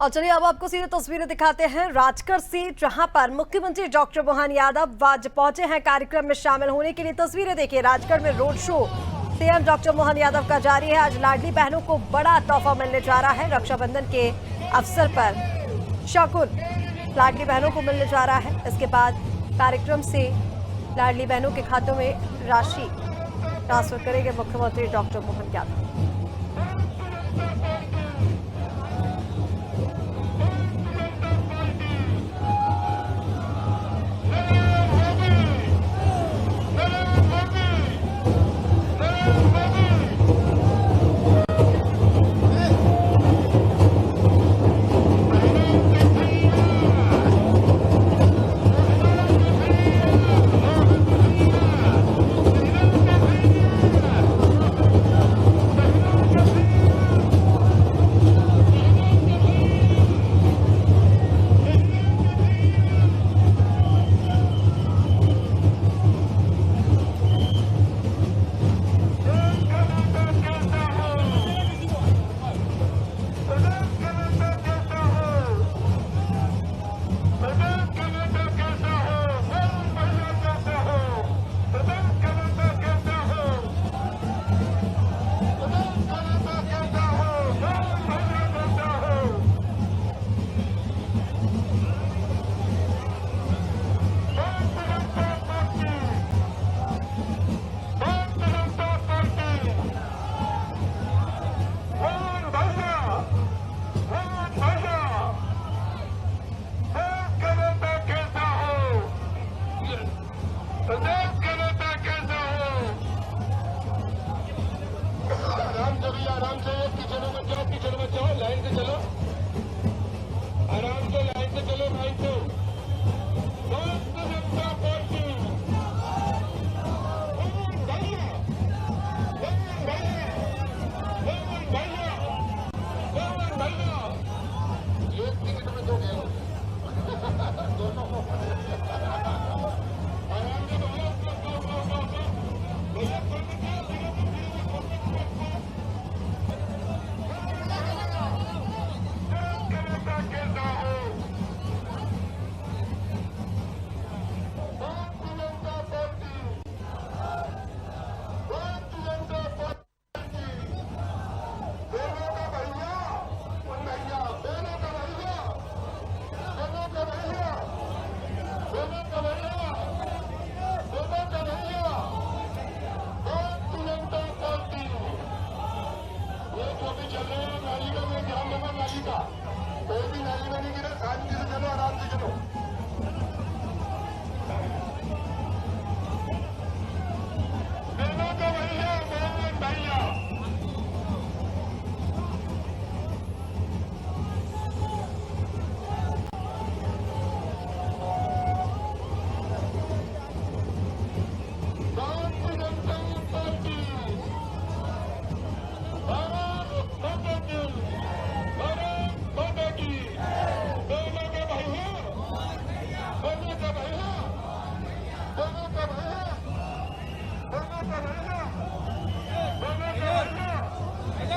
और चलिए अब आपको सीधे तस्वीरें दिखाते हैं राजगढ़ से, जहां पर मुख्यमंत्री डॉक्टर मोहन यादव आज पहुंचे हैं कार्यक्रम में शामिल होने के लिए। तस्वीरें देखिए, राजगढ़ में road show CM doctor Mohan Yadav का जारी है। आज लाडली बहनों को बड़ा तोहफा मिलने जा रहा है। रक्षाबंधन के अवसर पर शगुन लाडली बहनों को मिलने जा रहा है। इसके बाद कार्यक्रम से लाडली बहनों के खातों में राशि ट्रांसफर करेंगे मुख्यमंत्री डॉक्टर मोहन यादव। आराम से किचन में जाओ, लाइन से चलो, आराम से लाइन से चलो, लाइन से। भारतीय जनता पार्टी एक टिकट में दो गए दोनों आराम से कोई भी नाली में नहीं गिरा, शांति से चलो, आराम से चलो। बहनों का भैया, मोहन भैया, भारतीय जनता पार्टी, भारत माता की, भारत माता की। बहनों का भैया, बहनों का भैया, बहनों का भैया, बहनों का भैया, बहनों का भैया,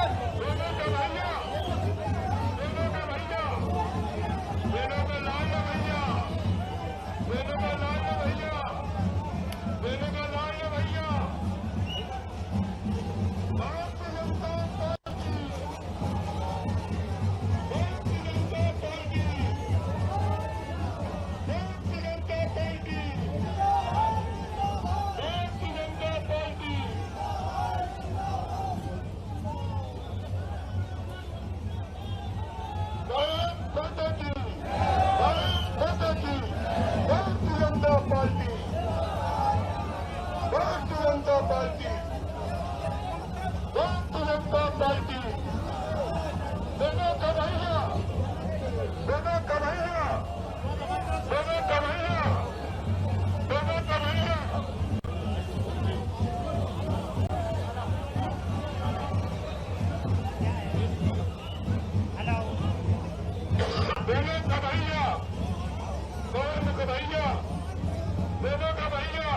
बहनों का भैया, बहनों का भैया, बहनों का लाल भैया, बहनों का लाल भैया, बहनों का लाल भैया। Bharatiya Janata party, Bharatiya Janata party, Bharatiya Janata party, Bharatiya Janata party. Bharat माता की, भारत माता की, Bharatiya Janata party, Bharatiya Janata party, Bharatiya Janata party. बहनों का भैया, बहनों का भैया, बहनों का भैया, बहनों का भैया। बहनों का भैया, बहनों का भैया, बहनों का भैया।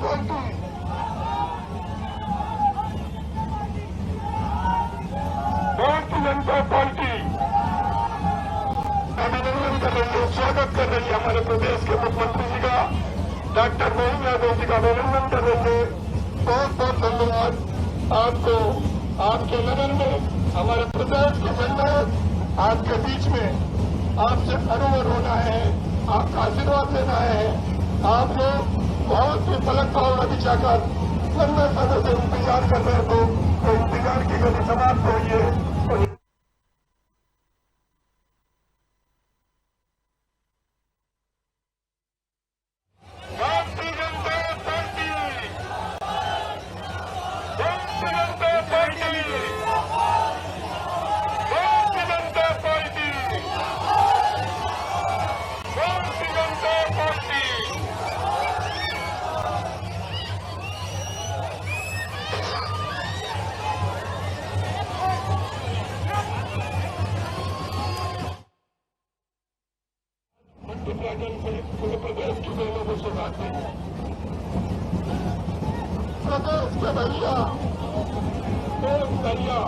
पार्टी, भारतीय जनता पार्टी अभिनंदन कर रही है, स्वागत कर रही है हमारे प्रदेश के मुख्यमंत्री जी का, डॉक्टर मोहन यादव जी का अभिनंदन कर रही है। बहुत बहुत धन्यवाद आपको, आपके लगन में हमारे प्रदेश के जनता आपके बीच में आपसे अनुभव होना है, आपका आशीर्वाद लेना है। आप लोग बहुत ही पलक भावना बिछाकर लंबे समय से इंतजार कर रहे थे, तो इंतजार की गति समाप्त हुई है। Bharatiya Janata party, Bharatiya Janata party, Bharatiya Janata party, Bharatiya Janata party. पूरे प्रदेश की लोगों को सुनाते हैं, प्रदेश के भैया, भैया,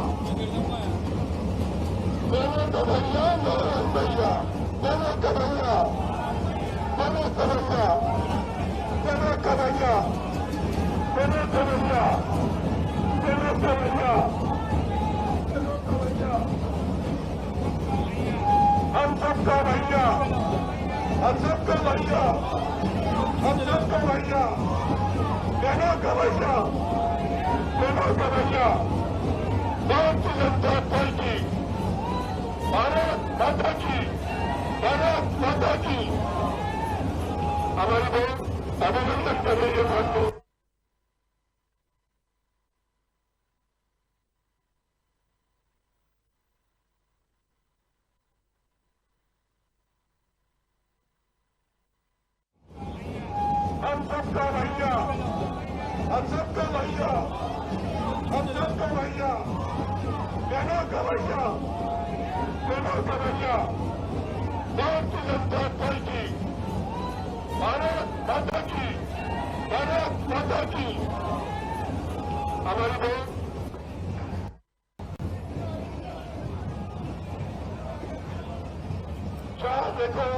दोनों का भैया, दोनों भैया, दोनों का भैया, दोनों का भैया, दोनों का भैया, दोनों का भैया, दोनों का भैया, दोनों का भैया, हम सबका भैया, हम सबका भैया, हम सबका भैया, दोनों का भैया, दोनों का भैया। भारतीय जनता पार्टी, भारत माता की, भारत माता की। हमारी बहुत अभिनंदन कर रही है भारत। हम सबका भैया, हम सबका भैया, हम सबका भैया, दोनों का भैया, दोनों का भैया। भारतीय जनता पार्टी, भारत माता की, भारत माता की। हमारी बहुत चाह देखो,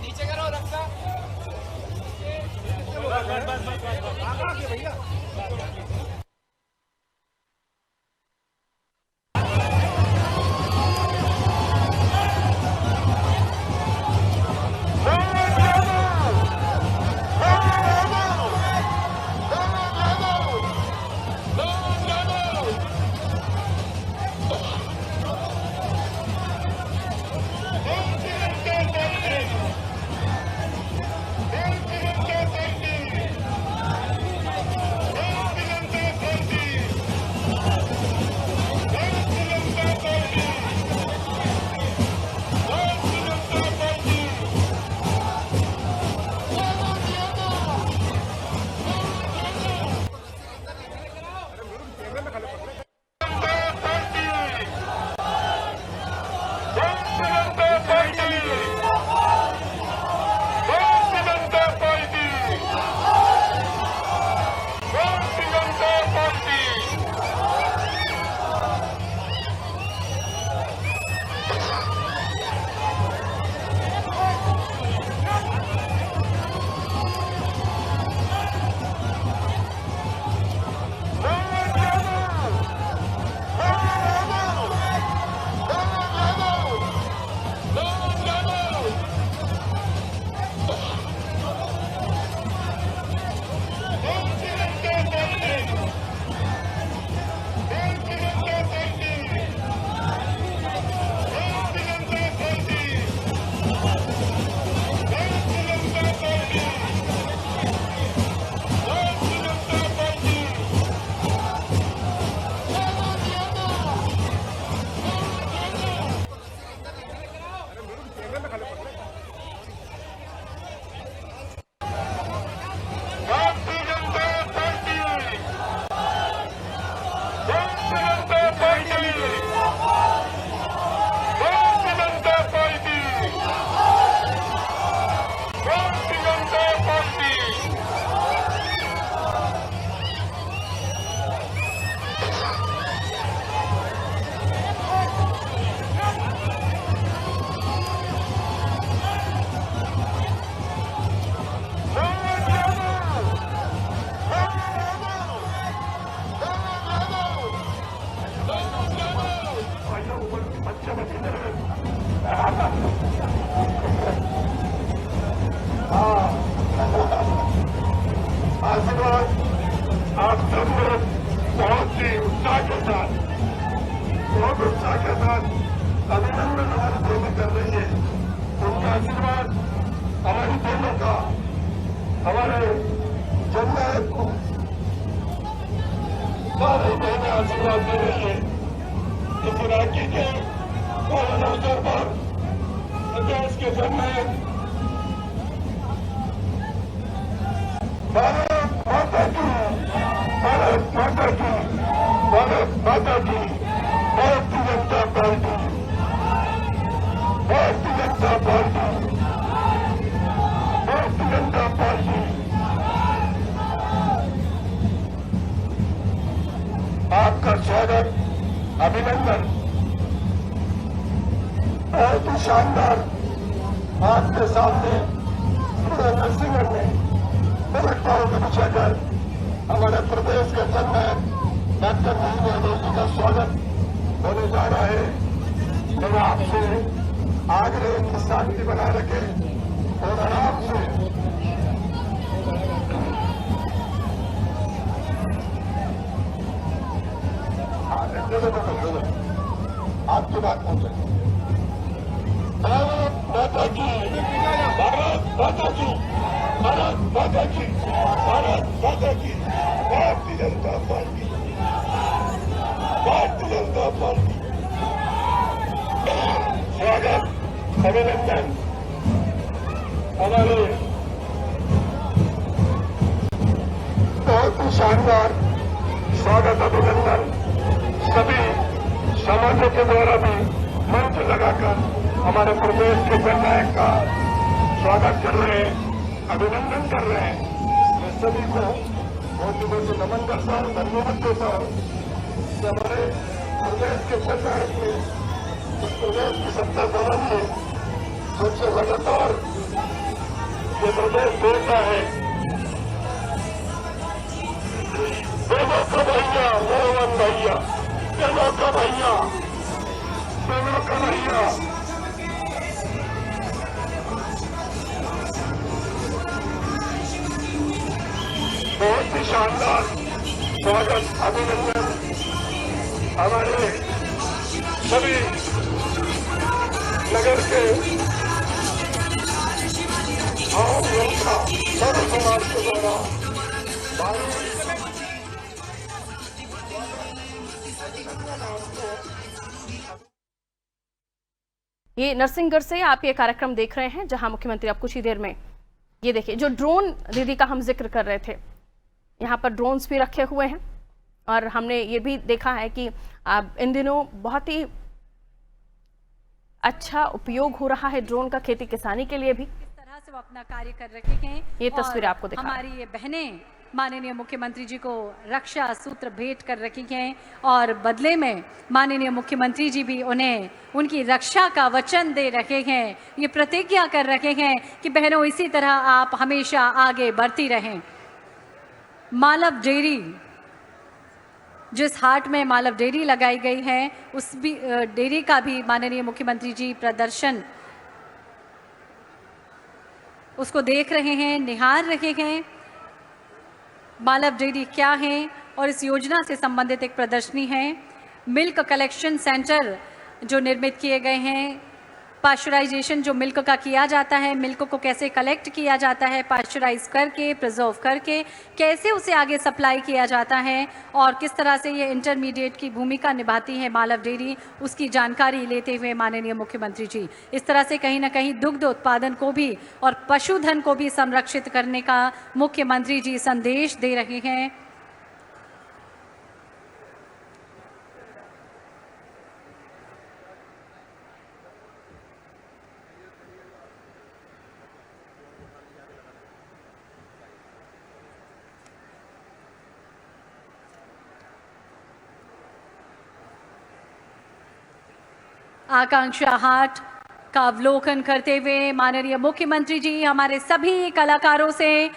नीचे करो रक्षा भैया। आपको उत्साह के साथ अभिनंदन हमारी देवी कर रही है। उनका आशीर्वाद हमारी बहनों का, हमारे जननायक को सारी बहनें आशीर्वाद दे रही है। इस राज्य के पावन अवसर पर देश के जननायक भारत माता की, भारत माता की, भारत माता की, Bharatiya Janata party, Bharatiya Janata party, Bharatiya Janata party. आपका स्वागत, अभिनंदन। बहुत ही शानदार आपके सामने पूरे नरसिंहगढ़ में पलटवारों में बिछाकर हमारे प्रदेश के जननायक डॉक्टर मोहन यादव जी का स्वागत होने जा रहा है। मैं आपसे आग्रह की शांति बनाए रखे और आराम से आपकी बात पहुंचे। भारत माता की, भारत माता की, भारत माता की, भारत माता की, भारतीय जनता पार्टी, भारतीय जनता पार्टी। स्वागत, अभिनंदन। हमारे बहुत ही शानदार स्वागत, अभिनंदन। सभी समाजों के द्वारा भी मंच लगाकर हमारे प्रदेश के जननायक का स्वागत कर रहे हैं, अभिनंदन कर रहे हैं। मैं सभी को बहुत से नमन करता हूँ, धन्यवाद देता हूँ कि हमारे प्रदेश के जननायक ने इस प्रदेश की सत्ता संभाली है। सबसे लगातार ये प्रदेश देता है। देवों का भैया, मोहन भैया, देवों का भैया, देवों का भैया। बहुत ही शानदार स्वागत, अभिनंदन। हमारे सभी नगर के आम जनता, सर्व समाज के द्वारा ये नरसिंहगढ़ से आप ये कार्यक्रम देख रहे हैं जहां मुख्यमंत्री अब कुछ ही देर में, ये देखिए जो ड्रोन दीदी का हम जिक्र कर रहे थे, यहाँ पर ड्रोन्स भी रखे हुए हैं और हमने ये भी देखा है कि अब इन दिनों बहुत ही अच्छा उपयोग हो रहा है ड्रोन का खेती किसानी के लिए भी। इस तरह से वो अपना कार्य कर रहे हैं। ये तस्वीर आपको दिखा, हमारी ये बहनें माननीय मुख्यमंत्री जी को रक्षा सूत्र भेंट कर रखी हैं और बदले में माननीय मुख्यमंत्री जी भी उन्हें उनकी रक्षा का वचन दे रखे हैं। ये प्रतिज्ञा कर रखे हैं कि बहनों इसी तरह आप हमेशा आगे बढ़ती रहें। मालव डेयरी, जिस हाट में मालव डेयरी लगाई गई है, उस भी डेयरी का भी माननीय मुख्यमंत्री जी प्रदर्शन उसको देख रहे हैं, निहार रहे हैं। मालव डेयरी क्या है और इस योजना से संबंधित एक प्रदर्शनी है। मिल्क कलेक्शन सेंटर जो निर्मित किए गए हैं, पाश्चराइजेशन जो मिल्क का किया जाता है, मिल्क को कैसे कलेक्ट किया जाता है, पाश्चराइज करके, प्रिजर्व करके कैसे उसे आगे सप्लाई किया जाता है और किस तरह से ये इंटरमीडिएट की भूमिका निभाती है मालव डेयरी, उसकी जानकारी लेते हुए माननीय मुख्यमंत्री जी इस तरह से कहीं ना कहीं दुग्ध उत्पादन को भी और पशुधन को भी संरक्षित करने का मुख्यमंत्री जी संदेश दे रहे हैं। आकांक्षा हाट का अवलोकन करते हुए माननीय मुख्यमंत्री जी हमारे सभी कलाकारों से,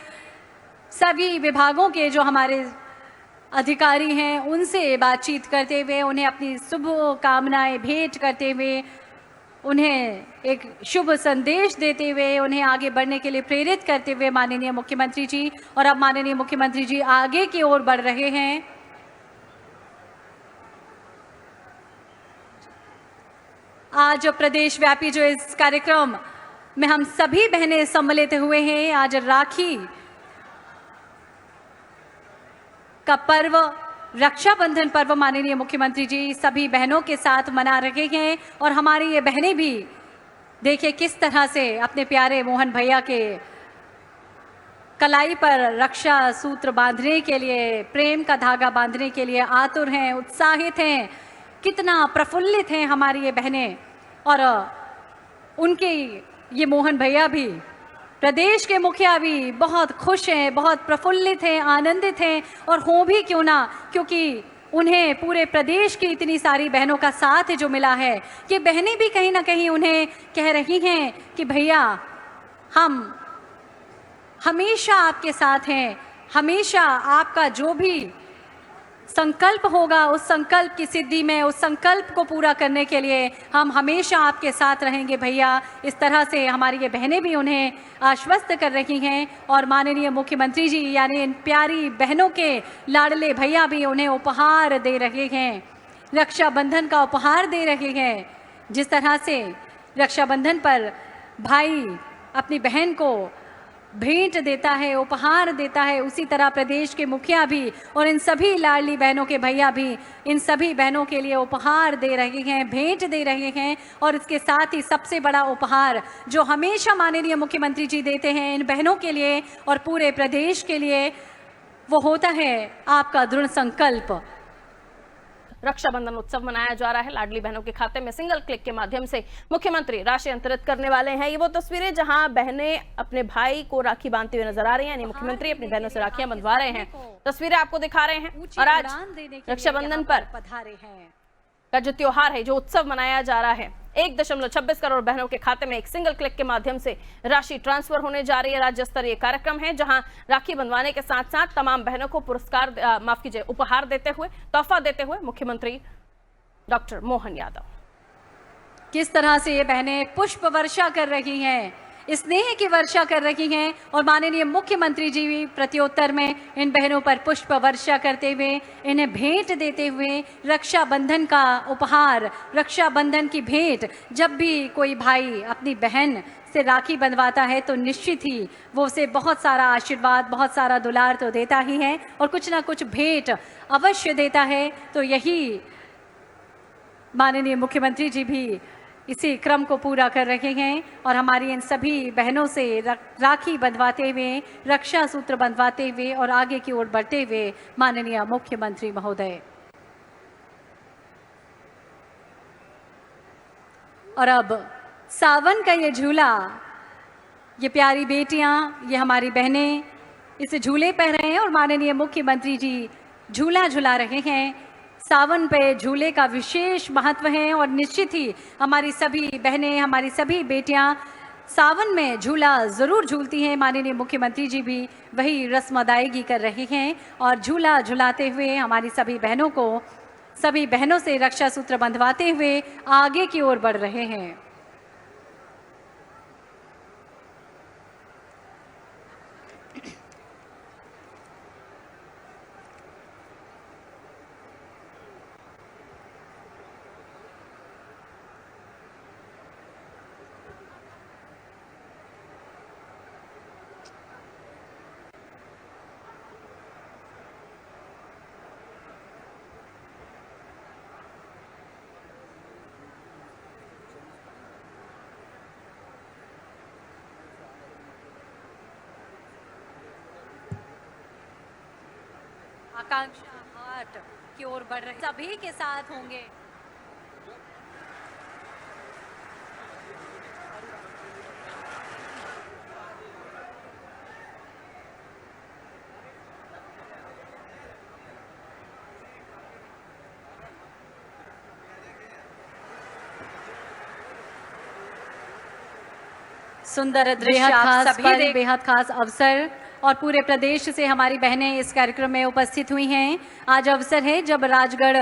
सभी विभागों के जो हमारे अधिकारी हैं उनसे बातचीत करते हुए, उन्हें अपनी शुभ कामनाएं भेंट करते हुए, उन्हें एक शुभ संदेश देते हुए, उन्हें आगे बढ़ने के लिए प्रेरित करते हुए माननीय मुख्यमंत्री जी, और अब माननीय मुख्यमंत्री जी आगे की ओर बढ़ रहे हैं। आज प्रदेश व्यापी जो इस कार्यक्रम में हम सभी बहनें सम्मिलित हुए हैं, आज राखी का पर्व, रक्षाबंधन पर्व माननीय मुख्यमंत्री जी सभी बहनों के साथ मना रहे हैं। और हमारी ये बहनें भी देखिए किस तरह से अपने प्यारे मोहन भैया के कलाई पर रक्षा सूत्र बांधने के लिए, प्रेम का धागा बांधने के लिए आतुर हैं, उत्साहित हैं, कितना प्रफुल्लित हैं हमारी ये बहनें। और उनके ये मोहन भैया भी, प्रदेश के मुखिया भी बहुत खुश हैं, बहुत प्रफुल्लित हैं, आनंदित हैं। और हों भी क्यों ना, क्योंकि उन्हें पूरे प्रदेश की इतनी सारी बहनों का साथ जो मिला है, ये बहनें भी कहीं ना कहीं उन्हें कह रही हैं कि भैया हम हमेशा आपके साथ हैं, हमेशा आपका जो भी संकल्प होगा उस संकल्प की सिद्धि में, उस संकल्प को पूरा करने के लिए हम हमेशा आपके साथ रहेंगे भैया। इस तरह से हमारी ये बहनें भी उन्हें आश्वस्त कर रही हैं। और माननीय मुख्यमंत्री जी यानी इन प्यारी बहनों के लाडले भैया भी उन्हें उपहार दे रहे हैं, रक्षाबंधन का उपहार दे रहे हैं। जिस तरह से रक्षाबंधन पर भाई अपनी बहन को भेंट देता है, उपहार देता है, उसी तरह प्रदेश के मुखिया भी और इन सभी लाडली बहनों के भैया भी इन सभी बहनों के लिए उपहार दे रहे हैं, भेंट दे रहे हैं। और इसके साथ ही सबसे बड़ा उपहार जो हमेशा माननीय मुख्यमंत्री जी देते हैं इन बहनों के लिए और पूरे प्रदेश के लिए, वो होता है आपका दृढ़ संकल्प। रक्षाबंधन उत्सव मनाया जा रहा है। लाडली बहनों के खाते में सिंगल क्लिक के माध्यम से मुख्यमंत्री राशि अंतरित करने वाले हैं। ये वो तस्वीरें जहां बहनें अपने भाई को राखी बांधते हुए नजर आ रही हैं, यानी मुख्यमंत्री अपनी बहनों से राखियां बंधवा रहे हैं। तस्वीरें आपको दिखा रहे हैं। और आज रक्षाबंधन पर पधारे हैं का जो त्योहार है, जो उत्सव मनाया जा रहा है, 1.26 करोड़ बहनों के खाते में एक सिंगल क्लिक के माध्यम से राशि ट्रांसफर होने जा रही है। राज्य स्तरीय कार्यक्रम है जहां राखी बंधवाने के साथ साथ तमाम बहनों को पुरस्कार माफ कीजिए उपहार देते हुए, तोहफा देते हुए मुख्यमंत्री डॉक्टर मोहन यादव। किस तरह से ये बहनें पुष्प वर्षा कर रही हैं, स्नेह की वर्षा कर रही हैं। और माननीय मुख्यमंत्री जी भी प्रत्युत्तर में इन बहनों पर पुष्प वर्षा करते हुए, इन्हें भेंट देते हुए, रक्षाबंधन का उपहार, रक्षाबंधन की भेंट। जब भी कोई भाई अपनी बहन से राखी बंधवाता है तो निश्चित ही वो उसे बहुत सारा आशीर्वाद, बहुत सारा दुलार तो देता ही है और कुछ ना कुछ भेंट अवश्य देता है। तो यही माननीय मुख्यमंत्री जी भी इसी क्रम को पूरा कर रहे हैं और हमारी इन सभी बहनों से राखी बंधवाते हुए, रक्षा सूत्र बंधवाते हुए और आगे की ओर बढ़ते हुए माननीय मुख्यमंत्री महोदय। और अब सावन का ये झूला, ये प्यारी बेटियां, ये हमारी बहनें इस झूले पर रहे हैं और माननीय मुख्यमंत्री जी झूला झुला रहे हैं। सावन पे झूले का विशेष महत्व है और निश्चित ही हमारी सभी बहनें, हमारी सभी बेटियां सावन में झूला ज़रूर झूलती हैं। माननीय मुख्यमंत्री जी भी वही रस्म अदायगी कर रहे हैं और झूला झुलाते हुए हमारी सभी बहनों को, सभी बहनों से रक्षा सूत्र बंधवाते हुए आगे की ओर बढ़ रहे हैं। आकांक्षा हाट की ओर बढ़ रहे सभी के साथ होंगे। सुंदर दृश्य आप सभी बेहद खास अवसर और पूरे प्रदेश से हमारी बहनें इस कार्यक्रम में उपस्थित हुई हैं। आज अवसर है जब राजगढ़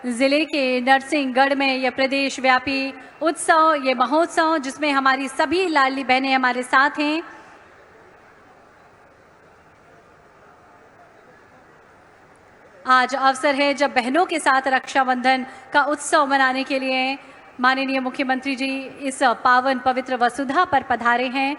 जिले के नरसिंहगढ़ में यह प्रदेश व्यापी उत्सव, ये महोत्सव जिसमें हमारी सभी लाडली बहनें हमारे साथ हैं। आज अवसर है जब बहनों के साथ रक्षाबंधन का उत्सव मनाने के लिए माननीय मुख्यमंत्री जी इस पावन पवित्र वसुधा पर पधारे हैं।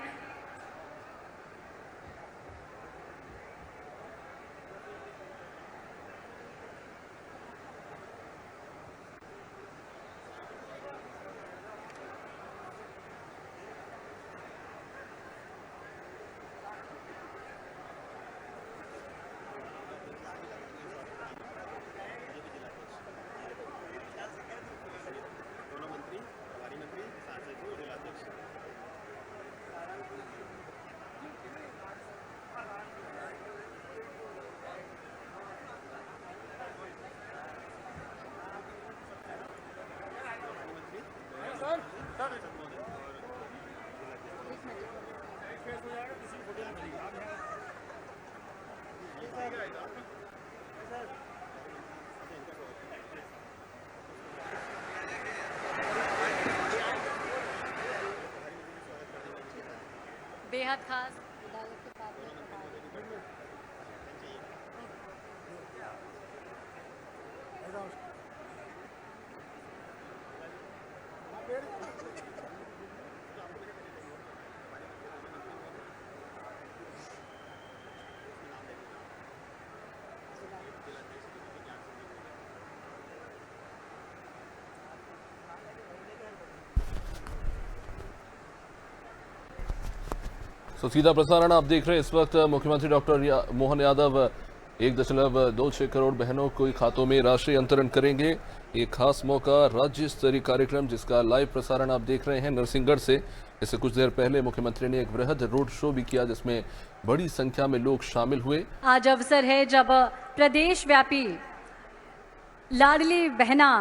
बेहद खास तो सीधा प्रसारण आप देख रहे हैं। इस वक्त मुख्यमंत्री डॉक्टर मोहन यादव 1.26 करोड़ बहनों के खातों में राशि अंतरण करेंगे। एक खास मौका, राज्य स्तरीय कार्यक्रम जिसका लाइव प्रसारण आप देख रहे हैं नरसिंहगढ़ से। इससे कुछ देर पहले मुख्यमंत्री ने एक वृहद रोड शो भी किया जिसमें बड़ी संख्या में लोग शामिल हुए। आज अवसर है जब प्रदेश व्यापी लाडली बहना,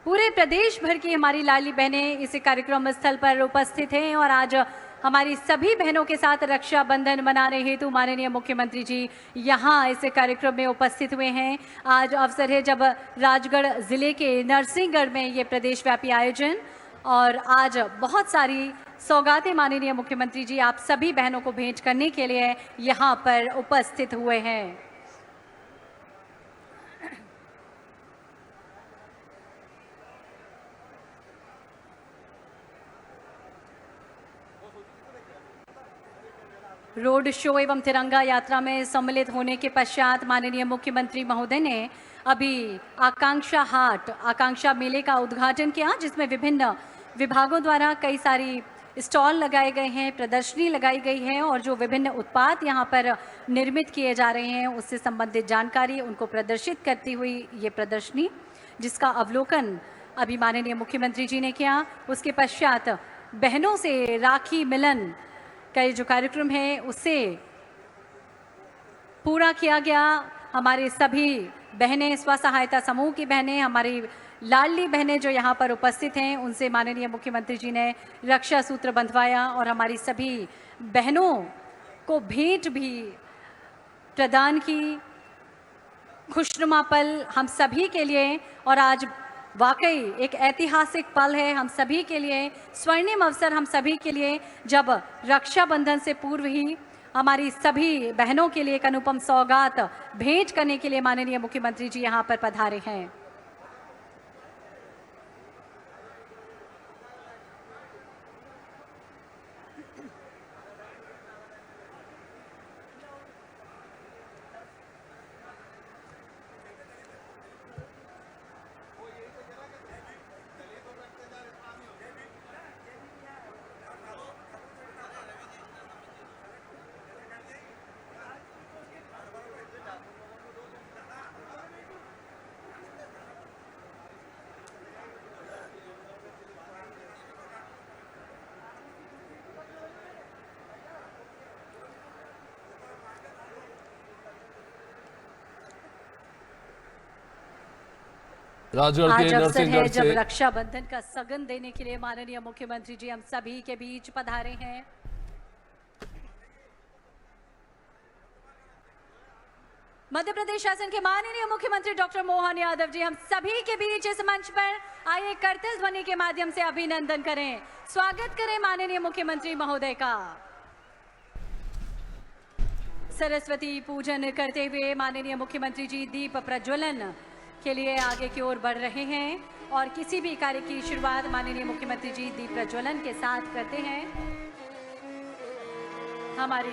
पूरे प्रदेश भर की हमारी लाडली बहनें इस कार्यक्रम स्थल पर उपस्थित हैं और आज हमारी सभी बहनों के साथ रक्षाबंधन मनाने हेतु माननीय मुख्यमंत्री जी यहाँ इस कार्यक्रम में उपस्थित हुए हैं। आज अवसर है जब राजगढ़ जिले के नरसिंहगढ़ में ये प्रदेशव्यापी आयोजन, और आज बहुत सारी सौगातें माननीय मुख्यमंत्री जी आप सभी बहनों को भेंट करने के लिए यहाँ पर उपस्थित हुए हैं। रोड शो एवं तिरंगा यात्रा में सम्मिलित होने के पश्चात माननीय मुख्यमंत्री महोदय ने अभी आकांक्षा मेले का उद्घाटन किया, जिसमें विभिन्न विभागों द्वारा कई सारी स्टॉल लगाए गए हैं, प्रदर्शनी लगाई गई है और जो विभिन्न उत्पाद यहाँ पर निर्मित किए जा रहे हैं उससे संबंधित जानकारी उनको प्रदर्शित करती हुई ये प्रदर्शनी, जिसका अवलोकन अभी माननीय मुख्यमंत्री जी ने किया। उसके पश्चात बहनों से राखी मिलन का जो कार्यक्रम है उससे पूरा किया गया। हमारे सभी बहनें, स्व सहायता समूह की बहनें, हमारी लाडली बहनें जो यहाँ पर उपस्थित हैं, उनसे माननीय मुख्यमंत्री जी ने रक्षा सूत्र बंधवाया और हमारी सभी बहनों को भेंट भी प्रदान की। खुशनुमा पल हम सभी के लिए, और आज वाकई एक ऐतिहासिक पल है हम सभी के लिए, स्वर्णिम अवसर हम सभी के लिए, जब रक्षाबंधन से पूर्व ही हमारी सभी बहनों के लिए एक अनुपम सौगात भेंट करने के लिए माननीय मुख्यमंत्री जी यहाँ पर पधारे हैं। राजगढ़ आज के अवसर है नरसिंहगढ़ जब से रक्षाबंधन का सगन देने के लिए माननीय मुख्यमंत्री जी हम सभी के बीच पधारे हैं। मध्य प्रदेश शासन के माननीय मुख्यमंत्री डॉक्टर मोहन यादव जी हम सभी के बीच इस मंच पर आइए करतल ध्वनि के माध्यम से अभिनंदन करें, स्वागत करें माननीय मुख्यमंत्री महोदय का। सरस्वती पूजन करते हुए माननीय मुख्यमंत्री जी दीप प्रज्वलन के लिए आगे की ओर बढ़ रहे हैं और किसी भी कार्य की शुरुआत माननीय मुख्यमंत्री जी दीप प्रज्वलन के साथ करते हैं। हमारी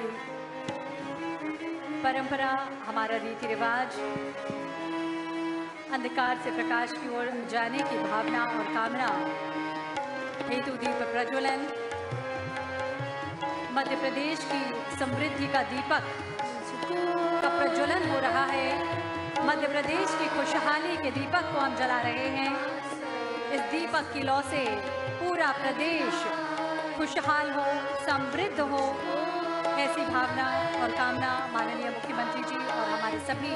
परंपरा, हमारा रीति रिवाज अंधकार से प्रकाश की ओर जाने की भावना और कामना हेतु दीप प्रज्वलन मध्य प्रदेश की समृद्धि का दीपक का प्रज्वलन हो रहा है। मध्य प्रदेश की खुशहाली के दीपक को हम जला रहे हैं। इस दीपक की लौ से पूरा प्रदेश खुशहाल हो, समृद्ध हो, ऐसी भावना और कामना माननीय मुख्यमंत्री जी और हमारे सभी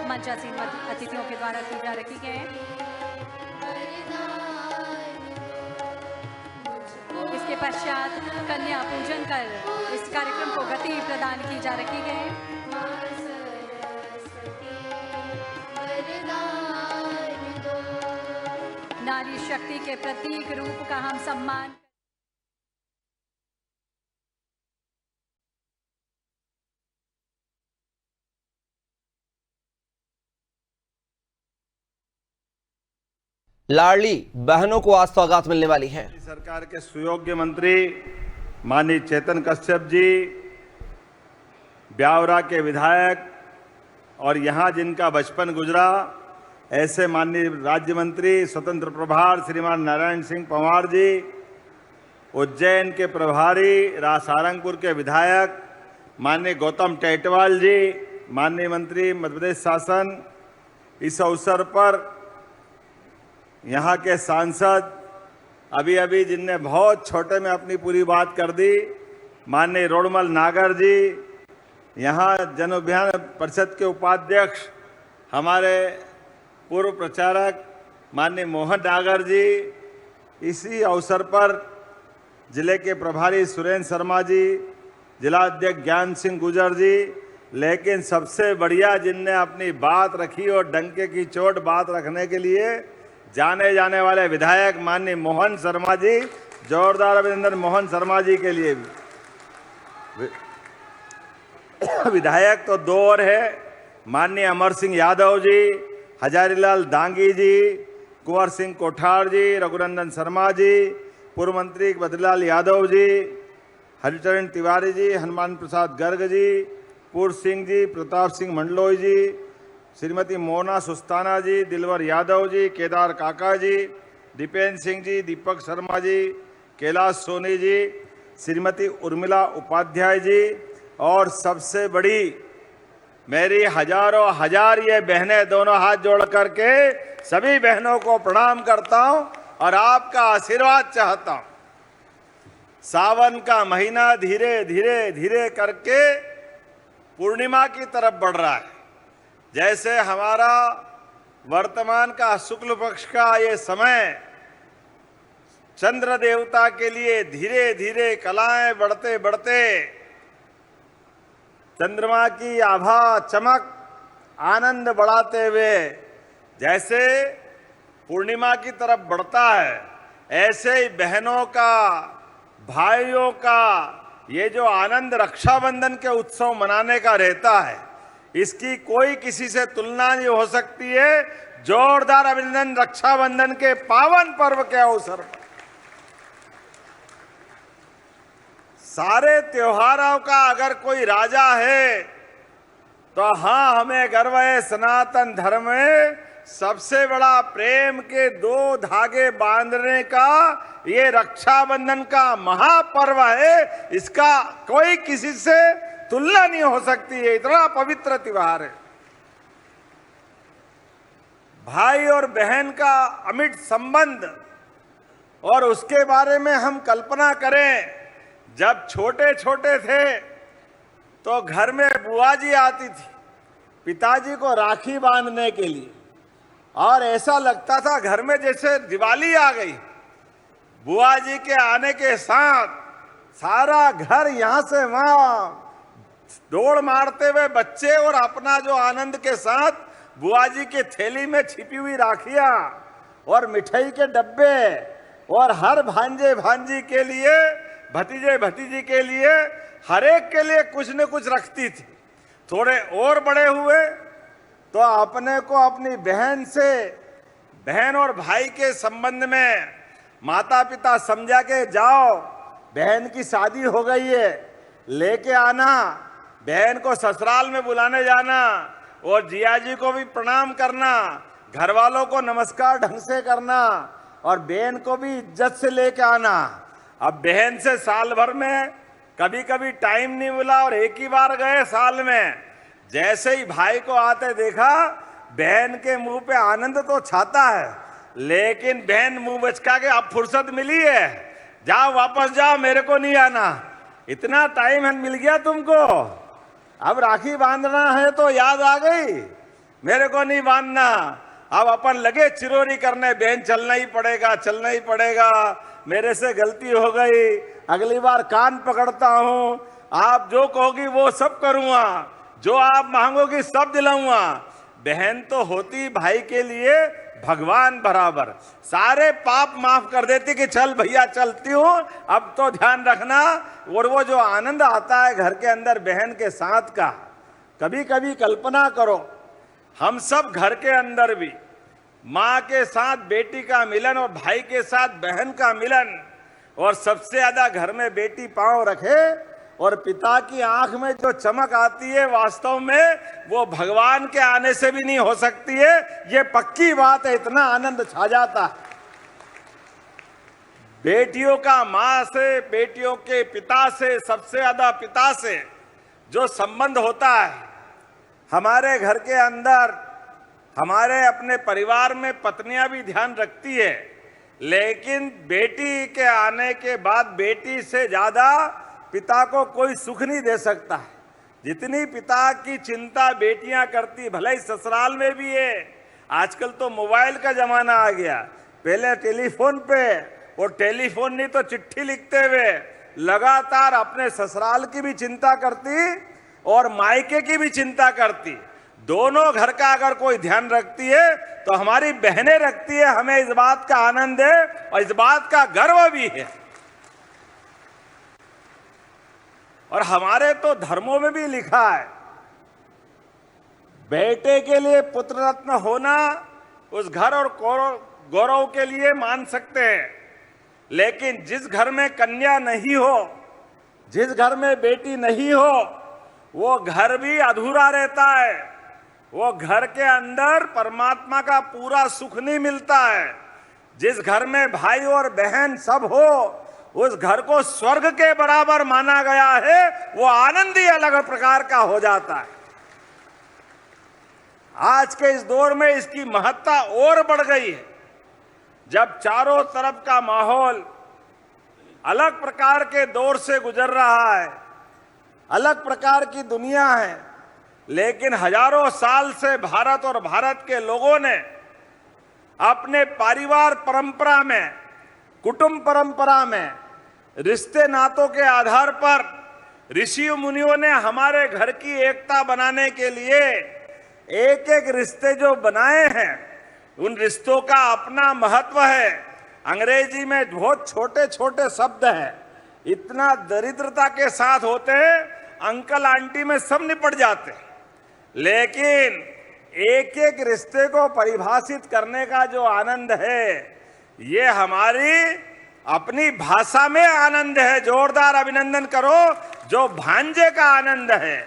मंचासीन अतिथियों के द्वारा की जा रही है। इसके पश्चात कन्या पूजन कर इस कार्यक्रम को गति प्रदान की जा रही है। नारी शक्ति के प्रतीक रूप का हम सम्मान लाडली बहनों को आज सौगात मिलने वाली है। सरकार के सुयोग्य मंत्री माननीय चेतन कश्यप जी, ब्यावरा के विधायक और यहाँ जिनका बचपन गुजरा ऐसे माननीय राज्य मंत्री स्वतंत्र प्रभार श्रीमान नारायण सिंह पंवार जी, उज्जैन के प्रभारी सारंगपुर के विधायक माननीय गौतम टेटवाल जी, माननीय मंत्री मध्य प्रदेश शासन, इस अवसर पर यहाँ के सांसद अभी अभी जिनने बहुत छोटे में अपनी पूरी बात कर दी, माननीय रोडमल नागर जी, यहाँ जन अभियान परिषद के उपाध्यक्ष हमारे पूर्व प्रचारक माननीय मोहन नागर जी, इसी अवसर पर जिले के प्रभारी सुरेंद्र शर्मा जी, जिला अध्यक्ष ज्ञान सिंह गुजर जी, लेकिन सबसे बढ़िया जिनने अपनी बात रखी और डंके की चोट बात रखने के लिए जाने जाने वाले विधायक माननीय मोहन शर्मा जी, जोरदार अभिनंदन मोहन शर्मा जी के लिए भी। विधायक तो दो और है, माननीय अमर सिंह यादव जी, हजारीलाल दांगी जी, कुंवर सिंह कोठार जी, रघुनंदन शर्मा जी, पूर्व मंत्री बद्रीलाल यादव जी, हरिचरण तिवारी जी, हनुमान प्रसाद गर्ग जी, पूर्व सिंह जी, प्रताप सिंह मंडलोई जी, श्रीमती मोना सुस्ताना जी, दिलवर यादव जी, केदार काका जी, दीपेंद्र सिंह जी, दीपक शर्मा जी, कैलाश सोनी जी, श्रीमती उर्मिला उपाध्याय जी, और सबसे बड़ी मेरी हजारों हजार ये बहनें, दोनों हाथ जोड़ करके सभी बहनों को प्रणाम करता हूं और आपका आशीर्वाद चाहता हूं। सावन का महीना धीरे धीरे धीरे करके पूर्णिमा की तरफ बढ़ रहा है। जैसे हमारा वर्तमान का शुक्ल पक्ष का ये समय चंद्र देवता के लिए धीरे धीरे कलाएं बढ़ते बढ़ते चंद्रमा की आभा चमक आनंद बढ़ाते हुए जैसे पूर्णिमा की तरफ बढ़ता है, ऐसे ही बहनों का, भाइयों का ये जो आनंद रक्षाबंधन के उत्सव मनाने का रहता है, इसकी कोई किसी से तुलना नहीं हो सकती है। जोरदार अभिनंदन रक्षाबंधन के पावन पर्व के अवसर पर। सारे त्योहारों का अगर कोई राजा है तो हाँ, हमें गर्व है। सनातन धर्म में सबसे बड़ा प्रेम के दो धागे बांधने का ये रक्षाबंधन का महापर्व है। इसका कोई किसी से तुलना नहीं हो सकती है, इतना पवित्र त्योहार है। भाई और बहन का अमिट संबंध, और उसके बारे में हम कल्पना करें, जब छोटे छोटे थे तो घर में बुआ जी आती थी पिताजी को राखी बांधने के लिए, और ऐसा लगता था घर में जैसे दिवाली आ गई। बुआ जी के आने के साथ सारा घर यहां से वहां दौड़ मारते हुए बच्चे, और अपना जो आनंद के साथ बुआ जी के थैली में छिपी हुई राखियां और मिठाई के डब्बे, और हर भांजे भांजी के लिए, भतीजे भतीजी के लिए, हर एक के लिए कुछ न कुछ रखती थी। थोड़े और बड़े हुए तो अपने को अपनी बहन और भाई के संबंध में माता पिता समझा के जाओ, बहन की शादी हो गई है, लेके आना, बहन को ससुराल में बुलाने जाना और जिया जी को भी प्रणाम करना, घर वालों को नमस्कार ढंग से करना और बहन को भी इज्जत से लेके आना। अब बहन से साल भर में कभी कभी टाइम नहीं मिला और एक ही बार गए साल में, जैसे ही भाई को आते देखा, बहन के मुंह पे आनंद तो छाता है, लेकिन बहन मुंह बचका के अब फुर्सत मिली है, जाओ वापस जाओ, मेरे को नहीं आना, इतना टाइम मिल गया तुमको, अब राखी बांधना है तो याद आ गई, मेरे को नहीं बांधना, अब अपन लगे चिरोरी करने, बहन चलना ही पड़ेगा, मेरे से गलती हो गई, अगली बार कान पकड़ता हूं, आप जो कहोगी वो सब करूंगा, जो आप मांगोगी सब दिलाऊंगा। बहन तो होती भाई के लिए भगवान बराबर, सारे पाप माफ कर देती कि चल भैया चलती हूं, अब तो ध्यान रखना। और वो जो आनंद आता है घर के अंदर बहन के साथ का, कभी कभी कल्पना करो, हम सब घर के अंदर भी माँ के साथ बेटी का मिलन और भाई के साथ बहन का मिलन, और सबसे ज्यादा घर में बेटी पांव रखे और पिता की आंख में जो चमक आती है, वास्तव में वो भगवान के आने से भी नहीं हो सकती है, ये पक्की बात है, इतना आनंद छा जाता है। बेटियों का माँ से, बेटियों के पिता से, सबसे ज्यादा पिता से जो संबंध होता है, हमारे घर के अंदर, हमारे अपने परिवार में पत्नियां भी ध्यान रखती है, लेकिन बेटी के आने के बाद बेटी से ज्यादा पिता को कोई सुख नहीं दे सकता है। जितनी पिता की चिंता बेटियां करती, भले ही ससुराल में भी है, आजकल तो मोबाइल का जमाना आ गया, पहले टेलीफोन पे, और टेलीफोन नहीं तो चिट्ठी लिखते हुए लगातार अपने ससुराल की भी चिंता करती और मायके की भी चिंता करती। दोनों घर का अगर कोई ध्यान रखती है तो हमारी बहनें रखती है, हमें इस बात का आनंद है और इस बात का गर्व भी है। और हमारे तो धर्मों में भी लिखा है, बेटे के लिए पुत्र रत्न होना उस घर और गौरव के लिए मान सकते हैं, लेकिन जिस घर में कन्या नहीं हो, जिस घर में बेटी नहीं हो, वो घर भी अधूरा रहता है, वो घर के अंदर परमात्मा का पूरा सुख नहीं मिलता है। जिस घर में भाई और बहन सब हो, उस घर को स्वर्ग के बराबर माना गया है, वो आनंद ही अलग प्रकार का हो जाता है। आज के इस दौर में इसकी महत्ता और बढ़ गई है, जब चारों तरफ का माहौल अलग प्रकार के दौर से गुजर रहा है, अलग प्रकार की दुनिया है, लेकिन हजारों साल से भारत और भारत के लोगों ने अपने परिवार परंपरा में, कुटुंब परंपरा में, रिश्ते नातों के आधार पर ऋषि मुनियों ने हमारे घर की एकता बनाने के लिए एक एक रिश्ते जो बनाए हैं, उन रिश्तों का अपना महत्व है। अंग्रेजी में बहुत छोटे छोटे शब्द हैं, इतना दरिद्रता के साथ होते हैं, अंकल आंटी में सब निपट जाते हैं, लेकिन एक एक रिश्ते को परिभाषित करने का जो आनंद है, ये हमारी अपनी भाषा में आनंद है। जोरदार अभिनंदन करो जो भांजे का आनंद है,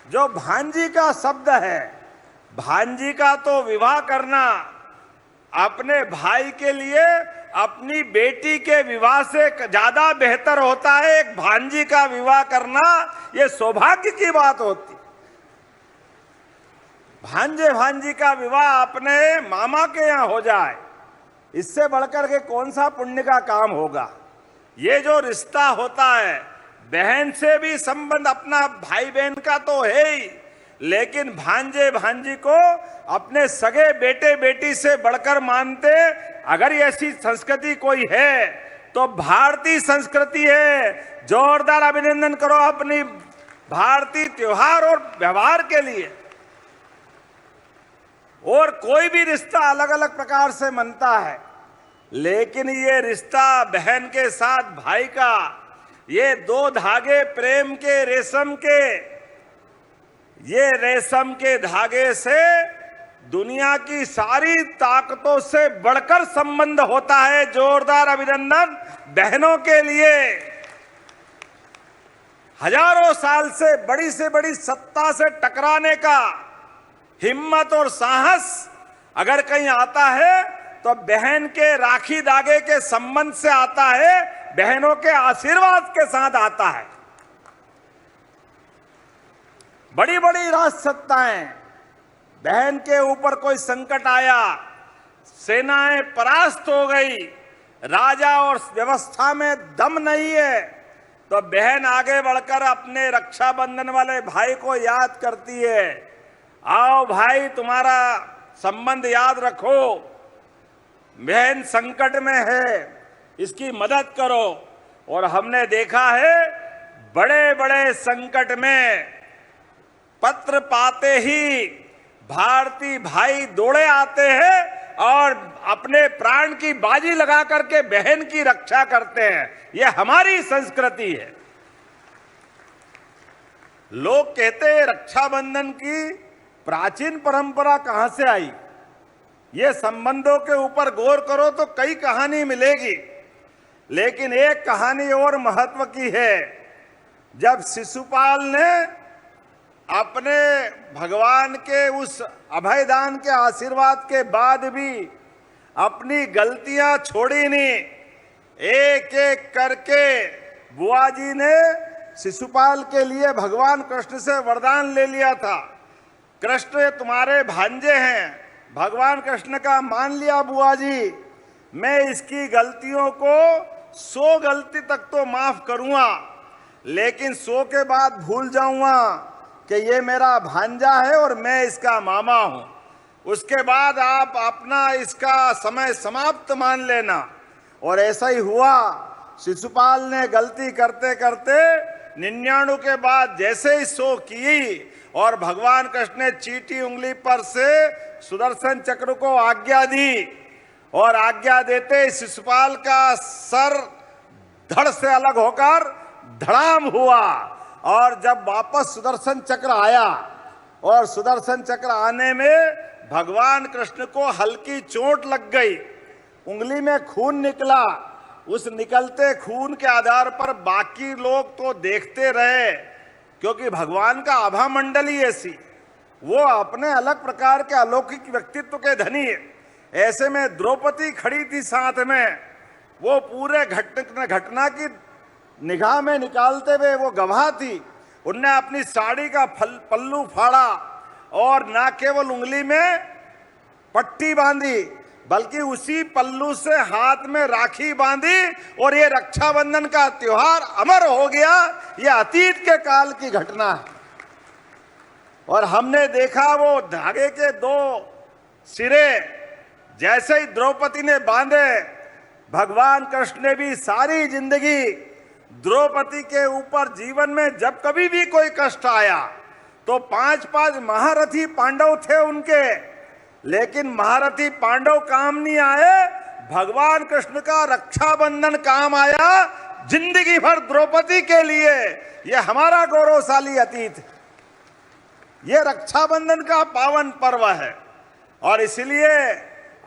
जो भांजी का शब्द है। भांजी का तो विवाह करना अपने भाई के लिए अपनी बेटी के विवाह से ज्यादा बेहतर होता है। एक भांजी का विवाह करना ये सौभाग्य की बात होती। भांजे भांजी का विवाह अपने मामा के यहाँ हो जाए, इससे बढ़कर के कौन सा पुण्य का काम होगा। ये जो रिश्ता होता है, बहन से भी संबंध अपना भाई बहन का तो है ही, लेकिन भांजे भांजी को अपने सगे बेटे बेटी से बढ़कर मानते। अगर ऐसी संस्कृति कोई है तो भारतीय संस्कृति है। जोरदार अभिनंदन करो अपनी भारतीय त्योहार और व्यवहार के लिए। और कोई भी रिश्ता अलग अलग प्रकार से मनता है, लेकिन ये रिश्ता बहन के साथ भाई का, ये दो धागे प्रेम के रेशम के, ये रेशम के धागे से दुनिया की सारी ताकतों से बढ़कर संबंध होता है। जोरदार अभिनंदन बहनों के लिए। हजारों साल से बड़ी सत्ता से टकराने का हिम्मत और साहस अगर कहीं आता है तो बहन के राखी धागे के संबंध से आता है, बहनों के आशीर्वाद के साथ आता है। बड़ी बड़ी राजसत्ताएं, बहन के ऊपर कोई संकट आया, सेनाएं परास्त हो गई, राजा और व्यवस्था में दम नहीं है, तो बहन आगे बढ़कर अपने रक्षाबंधन वाले भाई को याद करती है। आओ भाई, तुम्हारा संबंध याद रखो, बहन संकट में है, इसकी मदद करो। और हमने देखा है बड़े बड़े संकट में पत्र पाते ही भारतीय भाई दौड़े आते हैं और अपने प्राण की बाजी लगा करके बहन की रक्षा करते हैं। यह हमारी संस्कृति है। लोग कहते हैं रक्षाबंधन की प्राचीन परंपरा कहां से आई। ये संबंधों के ऊपर गौर करो तो कई कहानी मिलेगी, लेकिन एक कहानी और महत्व की है। जब शिशुपाल ने अपने भगवान के उस अभयदान के आशीर्वाद के बाद भी अपनी गलतियां छोड़ी नहीं, एक एक करके बुआ जी ने शिशुपाल के लिए भगवान कृष्ण से वरदान ले लिया था। कृष्ण तुम्हारे भांजे हैं। भगवान कृष्ण का मान लिया बुआ जी, मैं इसकी गलतियों को 100 गलती तक तो माफ करूंगा, लेकिन 100 के बाद भूल जाऊंगा कि ये मेरा भांजा है और मैं इसका मामा हूं। उसके बाद आप अपना इसका समय समाप्त मान लेना। और ऐसा ही हुआ। शिशुपाल ने गलती करते करते 99 के बाद जैसे ही 100 की और भगवान कृष्ण ने चीटी उंगली पर से सुदर्शन चक्र को आज्ञा दी, और आज्ञा देते शिशुपाल का सर धड़ से अलग होकर धड़ाम हुआ। और जब वापस सुदर्शन चक्र आया, और सुदर्शन चक्र आने में भगवान कृष्ण को हल्की चोट लग गई, उंगली में खून निकला। उस निकलते खून के आधार पर बाकी लोग तो देखते रहे, क्योंकि भगवान का आभा मंडली ऐसी, वो अपने अलग प्रकार के अलौकिक व्यक्तित्व के धनी है। ऐसे में द्रौपदी खड़ी थी साथ में, वो पूरे घटना की निगाह में निकालते हुए वो गवाह थी। उनने अपनी साड़ी का पल्लू फाड़ा और ना केवल उंगली में पट्टी बांधी, बल्कि उसी पल्लू से हाथ में राखी बांधी, और ये रक्षाबंधन का त्योहार अमर हो गया। ये अतीत के काल की घटना है। और हमने देखा वो धागे के 2 सिरे जैसे ही द्रौपदी ने बांधे, भगवान कृष्ण ने भी सारी जिंदगी द्रौपदी के ऊपर जीवन में जब कभी भी कोई कष्ट आया तो 5 महारथी पांडव थे उनके, लेकिन महारथी पांडव काम नहीं आए, भगवान कृष्ण का रक्षाबंधन काम आया जिंदगी भर द्रौपदी के लिए। यह हमारा गौरवशाली अतीत है। यह रक्षाबंधन का पावन पर्व है, और इसलिए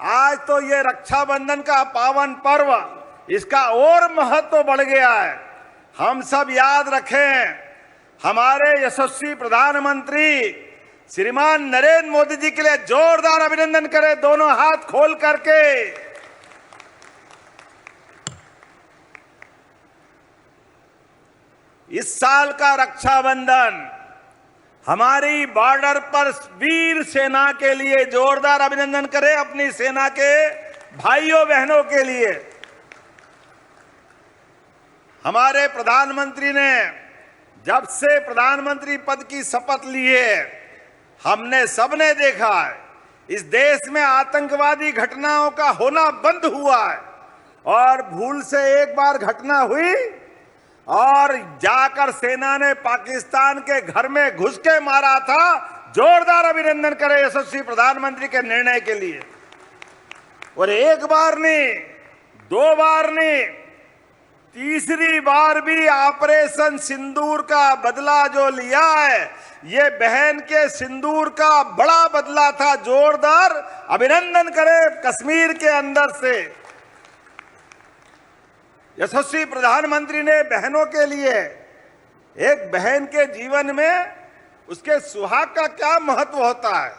आज तो ये रक्षाबंधन का पावन पर्व, इसका और महत्व बढ़ गया है। हम सब याद रखें, हमारे यशस्वी प्रधानमंत्री श्रीमान नरेंद्र मोदी जी के लिए जोरदार अभिनंदन करें, दोनों हाथ खोल करके। इस साल का रक्षाबंधन हमारी बॉर्डर पर वीर सेना के लिए जोरदार अभिनंदन करें, अपनी सेना के भाइयों बहनों के लिए। हमारे प्रधानमंत्री ने जब से प्रधानमंत्री पद की शपथ ली है, हमने सबने देखा है इस देश में आतंकवादी घटनाओं का होना बंद हुआ है। और भूल से एक बार घटना हुई और जाकर सेना ने पाकिस्तान के घर में घुस के मारा था। जोरदार अभिनंदन करें यशस्वी प्रधानमंत्री के निर्णय के लिए। और एक बार नहीं, 2 बार नहीं, तीसरी बार भी ऑपरेशन सिंदूर का बदला जो लिया है, ये बहन के सिंदूर का बड़ा बदला था। जोरदार अभिनंदन करें कश्मीर के अंदर से। यशस्वी प्रधानमंत्री ने बहनों के लिए, एक बहन के जीवन में उसके सुहाग का क्या महत्व होता है,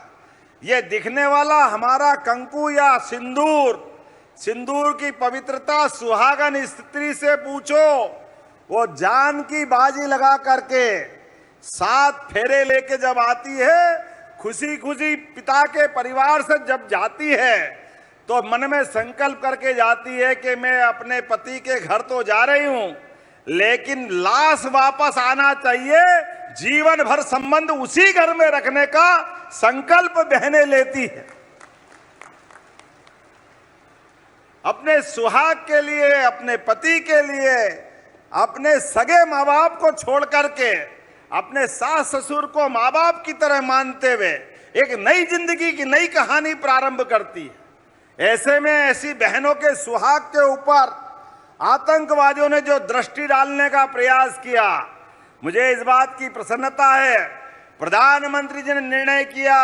ये दिखने वाला हमारा कंकु या सिंदूर, सिंदूर की पवित्रता सुहागन स्त्री से पूछो, वो जान की बाजी लगा करके 7 फेरे लेके जब आती है, खुशी खुशी पिता के परिवार से जब जाती है, तो मन में संकल्प करके जाती है कि मैं अपने पति के घर तो जा रही हूं, लेकिन लाश वापस आना चाहिए, जीवन भर संबंध उसी घर में रखने का संकल्प बहनें लेती है। अपने सुहाग के लिए, अपने पति के लिए, अपने सगे माँ बाप को छोड़ करके अपने सास ससुर को माँ बाप की तरह मानते हुए एक नई जिंदगी की नई कहानी प्रारंभ करती है। ऐसे में ऐसी बहनों के सुहाग के ऊपर आतंकवादियों ने जो दृष्टि डालने का प्रयास किया, मुझे इस बात की प्रसन्नता है, प्रधानमंत्री जी ने निर्णय किया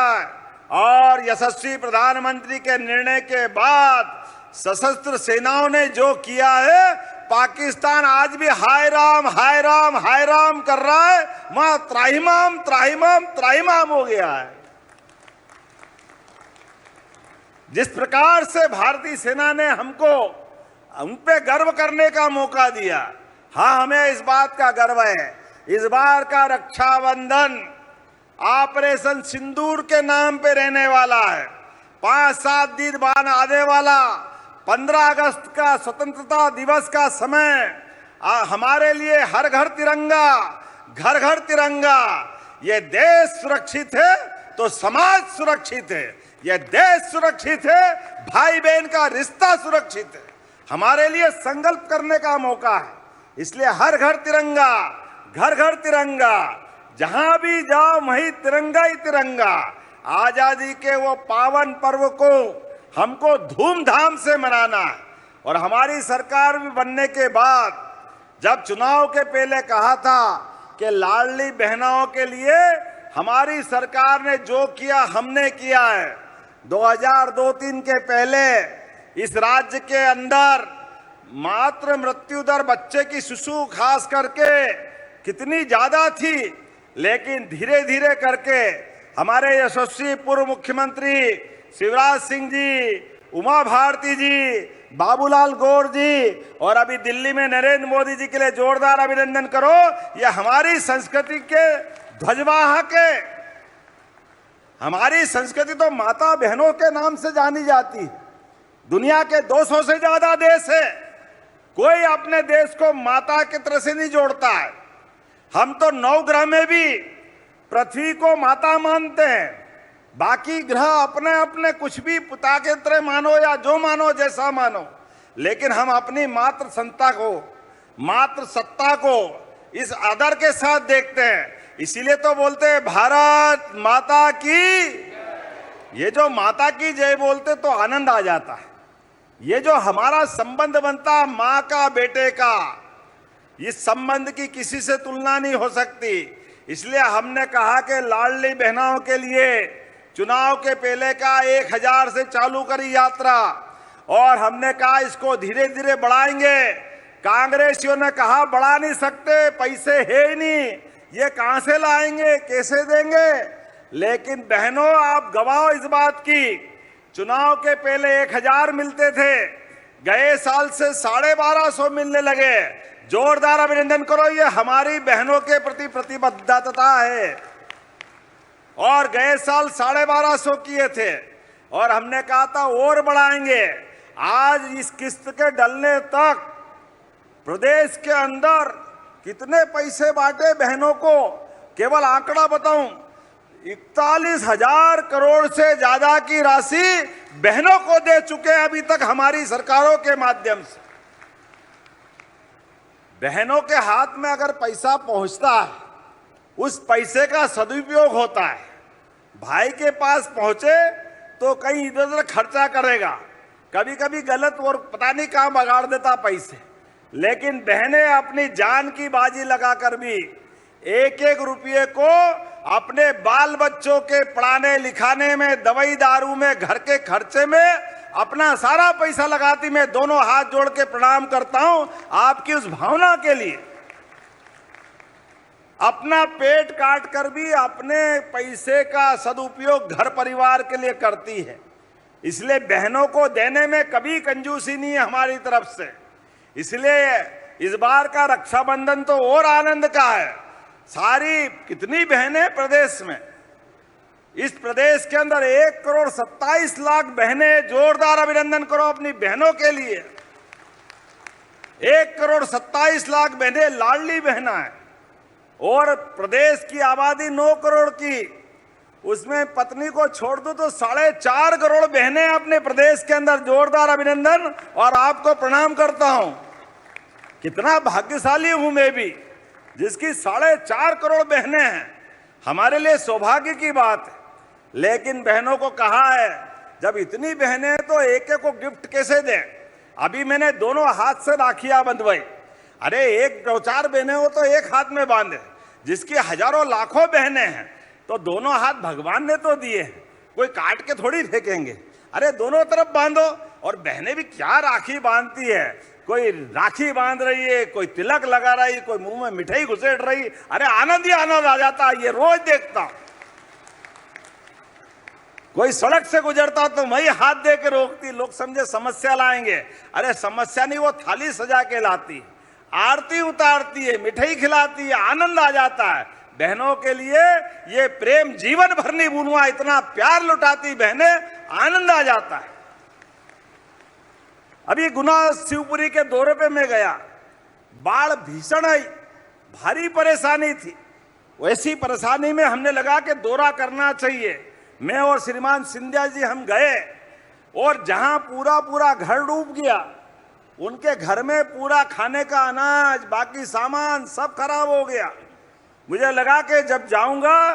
और यशस्वी प्रधानमंत्री के निर्णय के बाद सशस्त्र सेनाओं ने जो किया है, पाकिस्तान आज भी हाय राम हाय राम हाय राम कर रहा है, वहां त्राहिमाम त्राहिमाम त्राहिमाम हो गया है। जिस प्रकार से भारतीय सेना ने हमको उन पे गर्व करने का मौका दिया, हाँ हमें इस बात का गर्व है। इस बार का रक्षाबंधन ऑपरेशन सिंदूर के नाम पे रहने वाला है। 5-7 दिन बाद आने वाला 15 अगस्त का स्वतंत्रता दिवस का समय हमारे लिए हर घर तिरंगा, घर घर तिरंगा। ये देश सुरक्षित है तो समाज सुरक्षित है, ये देश सुरक्षित है, भाई बहन का रिश्ता सुरक्षित है। हमारे लिए संकल्प करने का मौका है, इसलिए हर घर तिरंगा, घर घर तिरंगा, जहां भी जाओ वहीं तिरंगा ही तिरंगा। आजादी के वो पावन पर्व को हमको धूमधाम से मनाना है। और हमारी सरकार भी बनने के बाद जब चुनाव के पहले कहा था कि लाडली बहनों के लिए हमारी सरकार ने जो किया हमने किया है। 2002-03 के पहले इस राज्य के अंदर मातृ मृत्यु दर बच्चे की शिशु खास करके कितनी ज्यादा थी, लेकिन धीरे धीरे करके हमारे यशस्वी पूर्व मुख्यमंत्री शिवराज सिंह जी, उमा भारती जी, बाबूलाल गौर जी और अभी दिल्ली में नरेंद्र मोदी जी के लिए जोरदार अभिनंदन करो। ये हमारी संस्कृति के ध्वजवाहक है। हमारी संस्कृति तो माता बहनों के नाम से जानी जाती है। दुनिया के 200 से ज्यादा देश है, कोई अपने देश को माता की तरह से नहीं जोड़ता है। हम तो 9 ग्रह में भी पृथ्वी को माता मानते हैं, बाकी ग्रह अपने अपने कुछ भी पिता के तरह मानो या जो मानो जैसा मानो, लेकिन हम अपनी मातृ सत्ता को इस आदर के साथ देखते हैं। इसीलिए तो बोलते हैं भारत माता की। ये जो माता की जय बोलते तो आनंद आ जाता है। ये जो हमारा संबंध बनता माँ का बेटे का, इस संबंध की किसी से तुलना नहीं हो सकती। इसलिए हमने कहा कि लाडली बहनों के लिए चुनाव के पहले का 1000 से चालू करी यात्रा, और हमने कहा इसको धीरे धीरे बढ़ाएंगे। कांग्रेसियों ने कहा बढ़ा नहीं सकते, पैसे है ही नहीं, ये कहां से लाएंगे, कैसे देंगे। लेकिन बहनों आप गवाह इस बात की, चुनाव के पहले 1000 मिलते थे, गए साल से 1250 मिलने लगे। जोरदार अभिनंदन करो, ये हमारी बहनों के प्रति प्रतिबद्धता है। और गए साल 1250 किए थे और हमने कहा था और बढ़ाएंगे। आज इस किस्त के डलने तक प्रदेश के अंदर कितने पैसे बांटे बहनों को, केवल आंकड़ा बताऊं, 41,000 करोड़ से ज्यादा की राशि बहनों को दे चुके हैं अभी तक हमारी सरकारों के माध्यम से। बहनों के हाथ में अगर पैसा पहुंचता है, उस पैसे का सदुपयोग होता है। भाई के पास पहुंचे तो कहीं इधर उधर खर्चा करेगा, कभी कभी गलत और पता नहीं कहां बगाड़ देता पैसे। लेकिन बहनें अपनी जान की बाजी लगाकर भी एक एक रुपये को अपने बाल बच्चों के पढ़ाने लिखाने में, दवाई दारू में, घर के खर्चे में अपना सारा पैसा लगाती। मैं दोनों हाथ जोड़ के प्रणाम करता हूं आपकी उस भावना के लिए। अपना पेट काट कर भी अपने पैसे का सदुपयोग घर परिवार के लिए करती है। इसलिए बहनों को देने में कभी कंजूसी नहीं है हमारी तरफ से। इसलिए इस बार का रक्षाबंधन तो और आनंद का है। सारी कितनी बहनें प्रदेश में, इस प्रदेश के अंदर 1,27,00,000 बहनें, जोरदार अभिनंदन करो अपनी बहनों के लिए। 1,27,00,000 बहनें लाडली बहना है। और प्रदेश की आबादी 9 करोड़ की, उसमें पत्नी को छोड़ दो तो 4.5 करोड़ बहनें अपने प्रदेश के अंदर। जोरदार अभिनंदन और आपको प्रणाम करता हूं। कितना भाग्यशाली हूं मैं भी जिसकी 4.5 करोड़ बहनें हैं। हमारे लिए सौभाग्य की बात है। लेकिन बहनों को कहा है जब इतनी बहनें हैं तो एक एक को गिफ्ट कैसे दें। अभी मैंने दोनों हाथ से राखियां बंधवाई। अरे 1-2-4 बहनें हो तो एक हाथ में बांधे, जिसकी हजारों लाखों बहनें हैं तो दोनों हाथ भगवान ने तो दिए हैं, कोई काट के थोड़ी फेंकेंगे। अरे दोनों तरफ बांधो। और बहनें भी क्या राखी बांधती है, कोई राखी बांध रही है, कोई तिलक लगा रही है, कोई मुंह में मिठाई घुसेड़ रही। अरे आनंद ही आनंद आ जाता है। ये रोज देखता हूं। कोई सड़क से गुजरता तो मैं हाथ दे के रोकती, लोग समझे समस्या लाएंगे। अरे समस्या नहीं, वो थाली सजा के लाती, आरती उतारती है, मिठाई खिलाती है, आनंद आ जाता है। बहनों के लिए ये प्रेम जीवन भर नहीं भूलूंगा। इतना प्यार लुटाती बहनें, आनंद आ जाता है। अभी गुना शिवपुरी के दौरे पे मैं गया, बाढ़ भीषण आई, भारी परेशानी थी। वैसी परेशानी में हमने लगा कि दौरा करना चाहिए। मैं और श्रीमान सिंधिया जी हम गए और जहां पूरा घर डूब गया, उनके घर में पूरा खाने का अनाज, बाकी सामान सब खराब हो गया। मुझे लगा कि जब जाऊंगा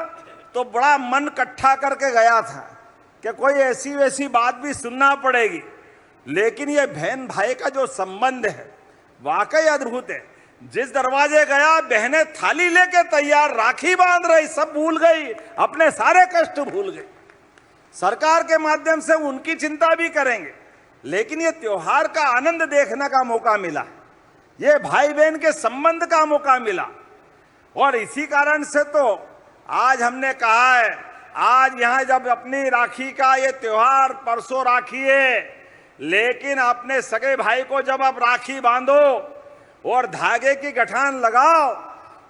तो बड़ा मन इकट्ठा करके गया था कि कोई ऐसी वैसी बात भी सुनना पड़ेगी। लेकिन ये बहन भाई का जो संबंध है वाकई अद्भुत है। जिस दरवाजे गया बहनें थाली लेके तैयार, राखी बांध रही, सब भूल गई, अपने सारे कष्ट भूल गई। सरकार के माध्यम से उनकी चिंता भी करेंगे, लेकिन ये त्योहार का आनंद देखने का मौका मिला, ये भाई बहन के संबंध का मौका मिला। और इसी कारण से तो आज हमने कहा है, आज यहाँ जब अपनी राखी का ये त्योहार, परसों राखी है, लेकिन अपने सगे भाई को जब आप राखी बांधो और धागे की गठान लगाओ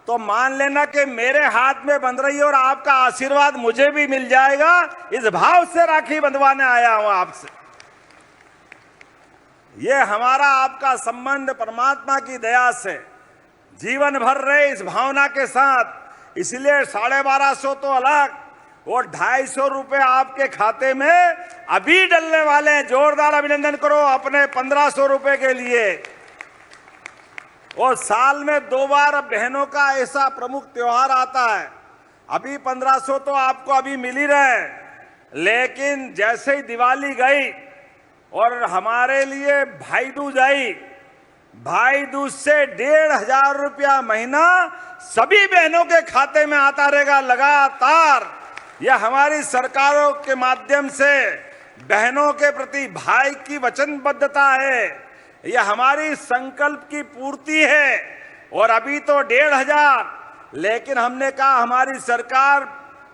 तो मान लेना कि मेरे हाथ में बंध रही है और आपका आशीर्वाद मुझे भी मिल जाएगा। इस भाव से राखी बंधवाने आया हूं आपसे। ये हमारा आपका संबंध परमात्मा की दया से जीवन भर रहे इस भावना के साथ। इसलिए 1250 तो अलग और 250 रुपए आपके खाते में अभी डलने वाले हैं। जोरदार अभिनंदन करो अपने 1500 रुपए के लिए। और साल में 2 बार बहनों का ऐसा प्रमुख त्योहार आता है। अभी 1500 तो आपको अभी मिल ही रहे, लेकिन जैसे ही दिवाली गई और हमारे लिए भाई दूज आई, भाई दूज से 1,500 रुपया महीना सभी बहनों के खाते में आता रहेगा लगातार। यह हमारी सरकारों के माध्यम से बहनों के प्रति भाई की वचनबद्धता है, यह हमारी संकल्प की पूर्ति है। और अभी तो 1,500, लेकिन हमने कहा हमारी सरकार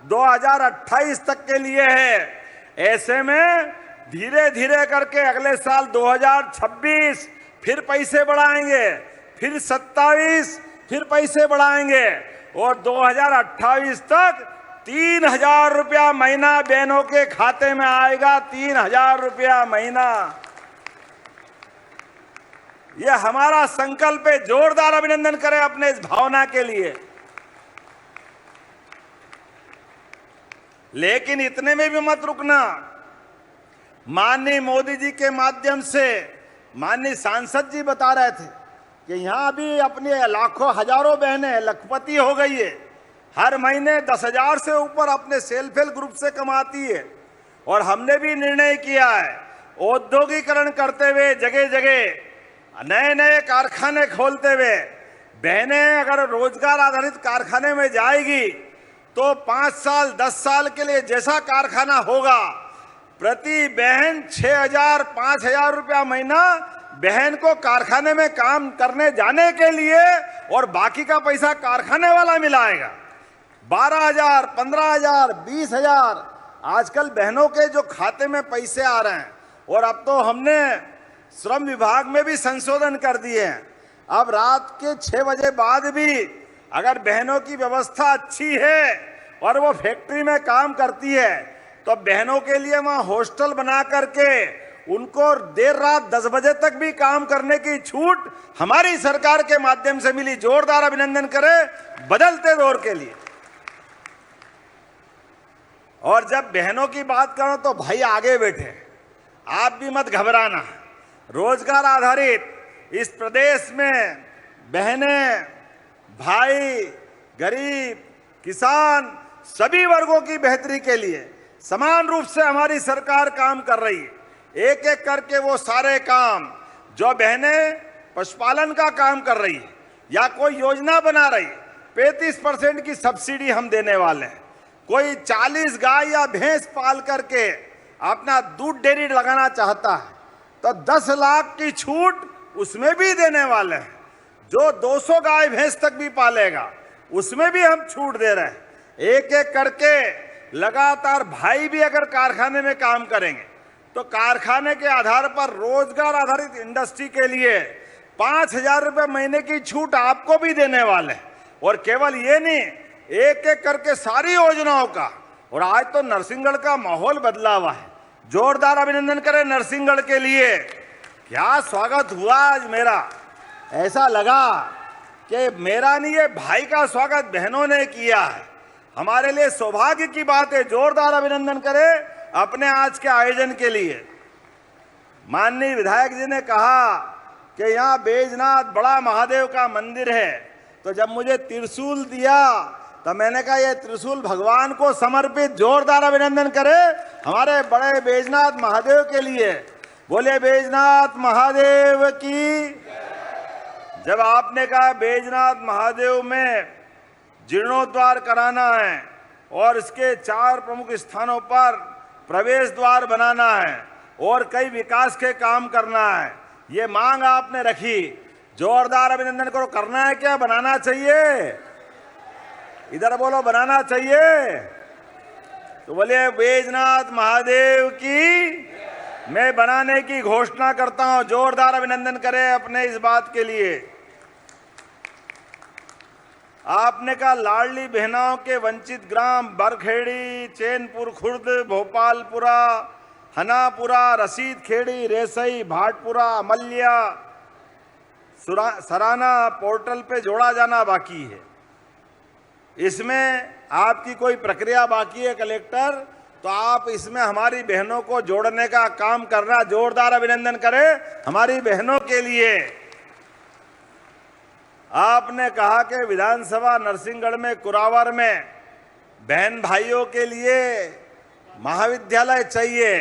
2028 तक के लिए है। ऐसे में धीरे धीरे करके अगले साल 2026 फिर पैसे बढ़ाएंगे, फिर 27 फिर पैसे बढ़ाएंगे और 2028 तक 3,000 रुपया महीना बहनों के खाते में आएगा। 3,000 रुपया महीना, यह हमारा संकल्प है। जोरदार अभिनंदन करें अपने इस भावना के लिए। लेकिन इतने में भी मत रुकना। माननीय मोदी जी के माध्यम से माननीय सांसद जी बता रहे थे कि यहां भी अपने लाखों हजारों बहनें लखपति हो गई है। हर महीने 10,000 से ऊपर अपने सेल्फ हेल्प ग्रुप से कमाती है। और हमने भी निर्णय किया है औद्योगिकरण करते हुए जगह जगह नए नए कारखाने खोलते हुए बहनें अगर रोजगार आधारित कारखाने में जाएगी तो 5 साल 10 साल के लिए जैसा कारखाना होगा, प्रति बहन 6,000 5,000 रुपया महीना बहन को कारखाने में काम करने जाने के लिए, और बाकी का पैसा कारखाने वाला मिलाएगा। 12,000 15,000 20,000 आजकल बहनों के जो खाते में पैसे आ रहे हैं। और अब तो हमने श्रम विभाग में भी संशोधन कर दिए हैं। अब रात के 6 बजे बाद भी अगर बहनों की व्यवस्था अच्छी है और वो फैक्ट्री में काम करती है तो बहनों के लिए वहां हॉस्टल बना करके उनको देर रात 10 बजे तक भी काम करने की छूट हमारी सरकार के माध्यम से मिली। जोरदार अभिनंदन करें बदलते दौर के लिए। और जब बहनों की बात करो तो भाई आगे बैठे, आप भी मत घबराना। रोजगार आधारित इस प्रदेश में बहनें, भाई, गरीब, किसान सभी वर्गों की बेहतरी के लिए समान रूप से हमारी सरकार काम कर रही है। एक एक करके वो सारे काम जो बहनें पशुपालन का काम कर रही है या कोई योजना बना रही, 35% की सब्सिडी हम देने वाले हैं। कोई 40 गाय या भैंस पाल करके अपना दूध डेयरी लगाना चाहता है तो 10 लाख की छूट उसमें भी देने वाले हैं। जो 200 गाय भैंस तक भी पालेगा उसमें भी हम छूट दे रहे हैं। एक एक करके लगातार भाई भी अगर कारखाने में काम करेंगे तो कारखाने के आधार पर रोजगार आधारित इंडस्ट्री के लिए 5,000 रुपये महीने की छूट आपको भी देने वाले हैं। और केवल ये नहीं, एक एक करके सारी योजनाओं का। और आज तो नरसिंहगढ़ का माहौल बदला हुआ है। जोरदार अभिनंदन करें नरसिंहगढ़ के लिए। क्या स्वागत हुआ आज मेरा। ऐसा लगा कि मेरा नहीं, ये भाई का स्वागत बहनों ने किया है। हमारे लिए सौभाग्य की बात है। जोरदार अभिनंदन करें अपने आज के आयोजन के लिए। माननीय विधायक जी ने कहा कि यहाँ बैजनाथ बड़ा महादेव का मंदिर है, तो जब मुझे त्रिशूल दिया तो मैंने कहा ये त्रिशूल भगवान को समर्पित। जोरदार अभिनंदन करें हमारे बड़े बैजनाथ महादेव के लिए। बोले बैजनाथ महादेव की। जब आपने कहा बैजनाथ महादेव में जीर्णोद्धार कराना है और इसके 4 प्रमुख स्थानों पर प्रवेश द्वार बनाना है और कई विकास के काम करना है, ये मांग आपने रखी। जोरदार अभिनंदन करो। करना है क्या, बनाना चाहिए? इधर बोलो, बनाना चाहिए। तो बोले बैजनाथ महादेव की मैं बनाने की घोषणा करता हूं। जोरदार अभिनंदन करें अपने इस बात के लिए। आपने कहा लाडली बहनाओं के वंचित ग्राम बरखेड़ी, चैनपुर खुर्द, भोपालपुरा, हनापुरा, रसीद खेड़ी, रेसई, भाटपुरा, अमल्या, सराना पोर्टल पे जोड़ा जाना बाकी है। इसमें आपकी कोई प्रक्रिया बाकी है कलेक्टर, तो आप इसमें हमारी बहनों को जोड़ने का काम करना। जोरदार अभिनंदन करें हमारी बहनों के लिए। आपने कहा कि विधानसभा नरसिंहगढ़ में कुरावर में बहन भाइयों के लिए महाविद्यालय चाहिए,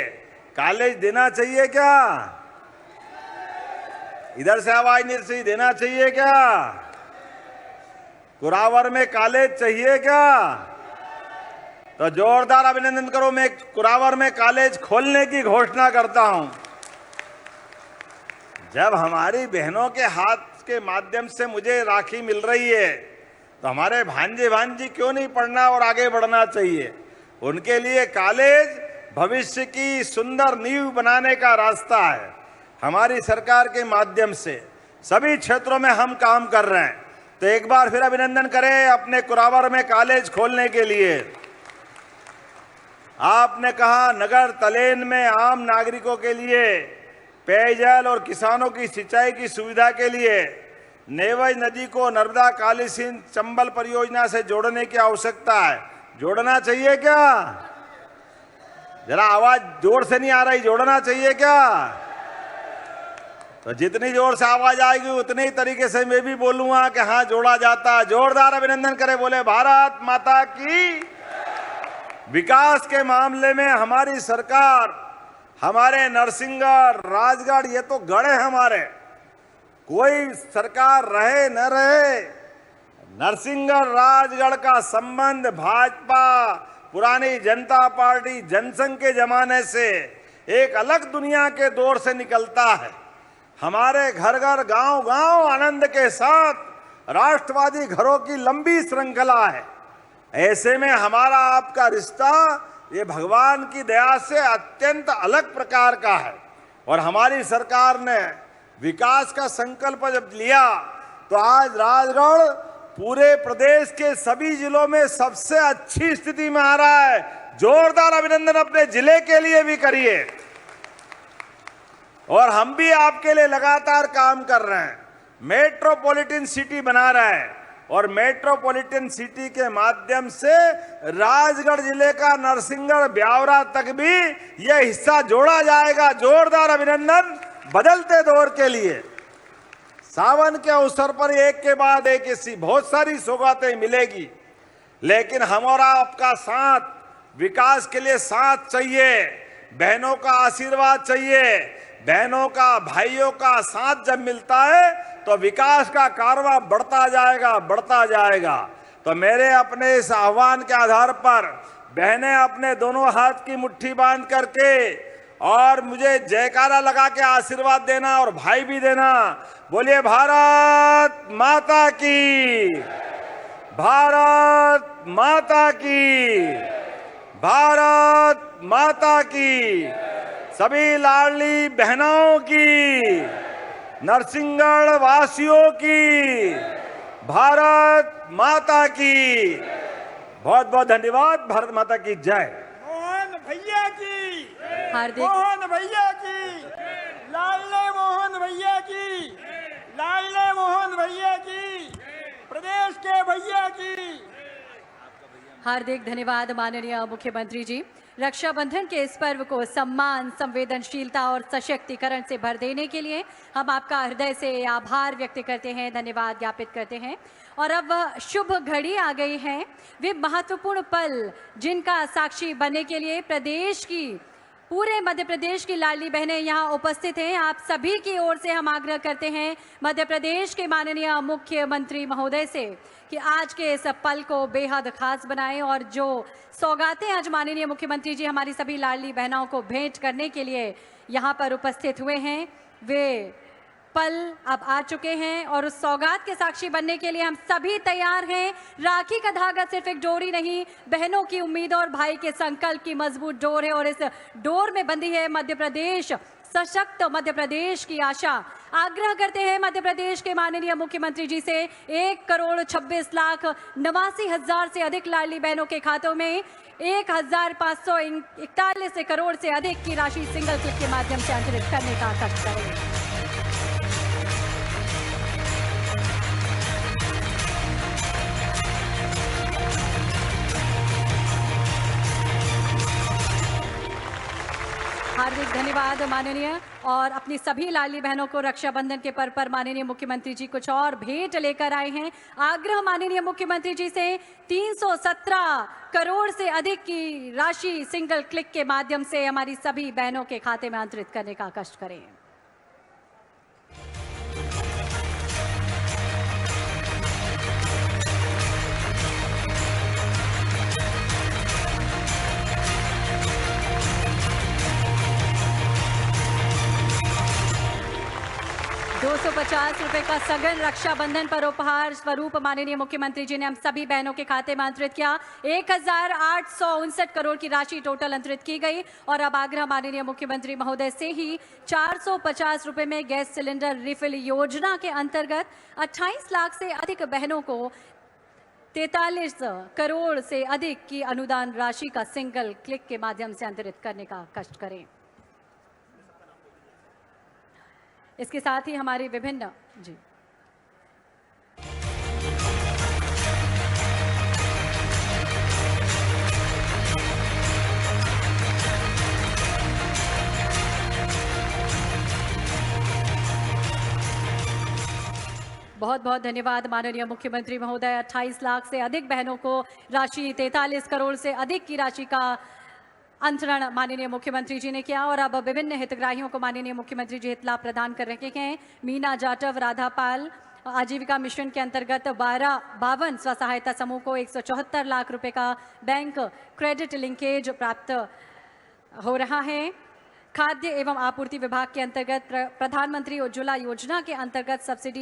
कॉलेज देना चाहिए क्या? इधर से आवाज नहीं सही, देना चाहिए क्या? कुरावर में कॉलेज चाहिए क्या? तो जोरदार अभिनंदन करो। मैं कुरावर में कॉलेज खोलने की घोषणा करता हूं। जब हमारी बहनों के हाथ के माध्यम से मुझे राखी मिल रही है तो हमारे भांजे भांजी क्यों नहीं पढ़ना और आगे बढ़ना चाहिए। उनके लिए कॉलेज भविष्य की सुंदर नींव बनाने का रास्ता है। हमारी सरकार के माध्यम से सभी क्षेत्रों में हम काम कर रहे हैं। तो एक बार फिर अभिनंदन करें अपने कुरावर में कॉलेज खोलने के लिए। आपने कहा नगर तलेन में आम नागरिकों के लिए पेयजल और किसानों की सिंचाई की सुविधा के लिए नेवज नदी को नर्मदा काली सिंध चंबल परियोजना से जोड़ने की आवश्यकता है। जोड़ना चाहिए क्या? जरा आवाज जोर से नहीं आ रही। जोड़ना चाहिए क्या? तो जितनी जोर से आवाज आएगी उतनी ही तरीके से मैं भी बोलूंगा कि हाँ जोड़ा जाता। जोरदार अभिनंदन करें। बोले भारत माता की। विकास के मामले में हमारी सरकार, हमारे नरसिंहगढ़, राजगढ़, ये तो गढ़ है हमारे। कोई सरकार रहे न रहे, नरसिंहगढ़ राजगढ़ का संबंध भाजपा, पुरानी जनता पार्टी, जनसंघ के जमाने से एक अलग दुनिया के दौर से निकलता है। हमारे घर घर गांव गांव आनंद के साथ राष्ट्रवादी घरों की लंबी श्रृंखला है। ऐसे में हमारा आपका रिश्ता ये भगवान की दया से अत्यंत अलग प्रकार का है। और हमारी सरकार ने विकास का संकल्प जब लिया तो आज राजगढ़ पूरे प्रदेश के सभी जिलों में सबसे अच्छी स्थिति में आ रहा है। जोरदार अभिनंदन अपने जिले के लिए भी करिए। और हम भी आपके लिए लगातार काम कर रहे हैं। मेट्रोपॉलिटन सिटी बना रहे हैं और मेट्रोपॉलिटन सिटी के माध्यम से राजगढ़ जिले का नरसिंहगढ़ ब्यावरा तक भी यह हिस्सा जोड़ा जाएगा। जोरदार अभिनंदन बदलते दौर के लिए। सावन के अवसर पर एक के बाद एक ऐसी बहुत सारी सौगातें मिलेगी, लेकिन हमारा आपका साथ, विकास के लिए साथ चाहिए, बहनों का आशीर्वाद चाहिए। बहनों का, भाइयों का साथ जब मिलता है तो विकास का कारवां बढ़ता जाएगा, बढ़ता जाएगा। तो मेरे अपने इस आह्वान के आधार पर बहनें अपने दोनों हाथ की मुट्ठी बांध करके और मुझे जयकारा लगा के आशीर्वाद देना और भाई भी देना। बोलिए भारत माता की, भारत माता की, भारत माता की। सभी लाडली बहनों की, नरसिंहगढ़ वासियों की, भारत माता की। बहुत बहुत धन्यवाद। भारत माता की जय। मोहन भैया की, हार्दिक मोहन भैया की, लाडले मोहन भैया की, लाडले मोहन भैया की, प्रदेश के भैया की। हार्दिक धन्यवाद माननीय मुख्यमंत्री जी। रक्षाबंधन के इस पर्व को सम्मान, संवेदनशीलता और सशक्तिकरण से भर देने के लिए हम आपका हृदय से आभार व्यक्त करते हैं, धन्यवाद ज्ञापित करते हैं। और अब शुभ घड़ी आ गई है, वे महत्वपूर्ण पल जिनका साक्षी बनने के लिए प्रदेश की, पूरे मध्य प्रदेश की लाडली बहनें यहाँ उपस्थित हैं। आप सभी की ओर से हम आग्रह करते हैं मध्य प्रदेश के माननीय मुख्यमंत्री महोदय से कि आज के इस पल को बेहद खास बनाएं और जो सौगातें आज माननीय मुख्यमंत्री जी हमारी सभी लाडली बहनों को भेंट करने के लिए यहाँ पर उपस्थित हुए हैं, वे पल अब आ चुके हैं और उस सौगात के साक्षी बनने के लिए हम सभी तैयार हैं। राखी का धागा सिर्फ एक डोरी नहीं, बहनों की उम्मीद और भाई के संकल्प की मजबूत डोर है और इस डोर में बंधी है मध्य प्रदेश, सशक्त मध्य प्रदेश की आशा। आग्रह करते हैं मध्य प्रदेश के माननीय मुख्यमंत्री जी से 1,26,89,000 से अधिक लाडली बहनों के खातों में 1,541 करोड़ से अधिक की राशि सिंगल क्लिक के माध्यम से अंतरित करने का कष्ट करें। हार्दिक धन्यवाद माननीय। और अपनी सभी लाडली बहनों को रक्षाबंधन के पर्व पर माननीय मुख्यमंत्री जी कुछ और भेंट लेकर आए हैं। आग्रह माननीय मुख्यमंत्री जी से 317 करोड़ से अधिक की राशि सिंगल क्लिक के माध्यम से हमारी सभी बहनों के खाते में अंतरित करने का कष्ट करें। ₹250 का सघन रक्षाबंधन पर उपहार स्वरूप माननीय मुख्यमंत्री जी ने हम सभी बहनों के खाते में अंतरित किया। 1,859 करोड़ की राशि टोटल अंतरित की गई। और अब आग्रह माननीय मुख्यमंत्री महोदय से ही ₹450 में गैस सिलेंडर रिफिल योजना के अंतर्गत 28 लाख से अधिक बहनों को 43 करोड़ से अधिक की अनुदान राशि का सिंगल क्लिक के माध्यम से अंतरित करने का कष्ट करें। इसके साथ ही हमारे विभिन्न जी बहुत बहुत धन्यवाद माननीय मुख्यमंत्री महोदय। 28 लाख से अधिक बहनों को राशि 43 करोड़ से अधिक की राशि का अंतरण माननीय मुख्यमंत्री जी ने किया और अब विभिन्न हितग्राहियों को माननीय मुख्यमंत्री जी हित लाभ प्रदान कर रहे हैं। मीना जाटव, राधा पाल आजीविका मिशन के अंतर्गत 52 स्व सहायता समूह को 174 लाख रुपए का बैंक क्रेडिट लिंकेज प्राप्त हो रहा है। खाद्य एवं आपूर्ति विभाग के अंतर्गत प्रधानमंत्री उज्ज्वला योजना के अंतर्गत सब्सिडी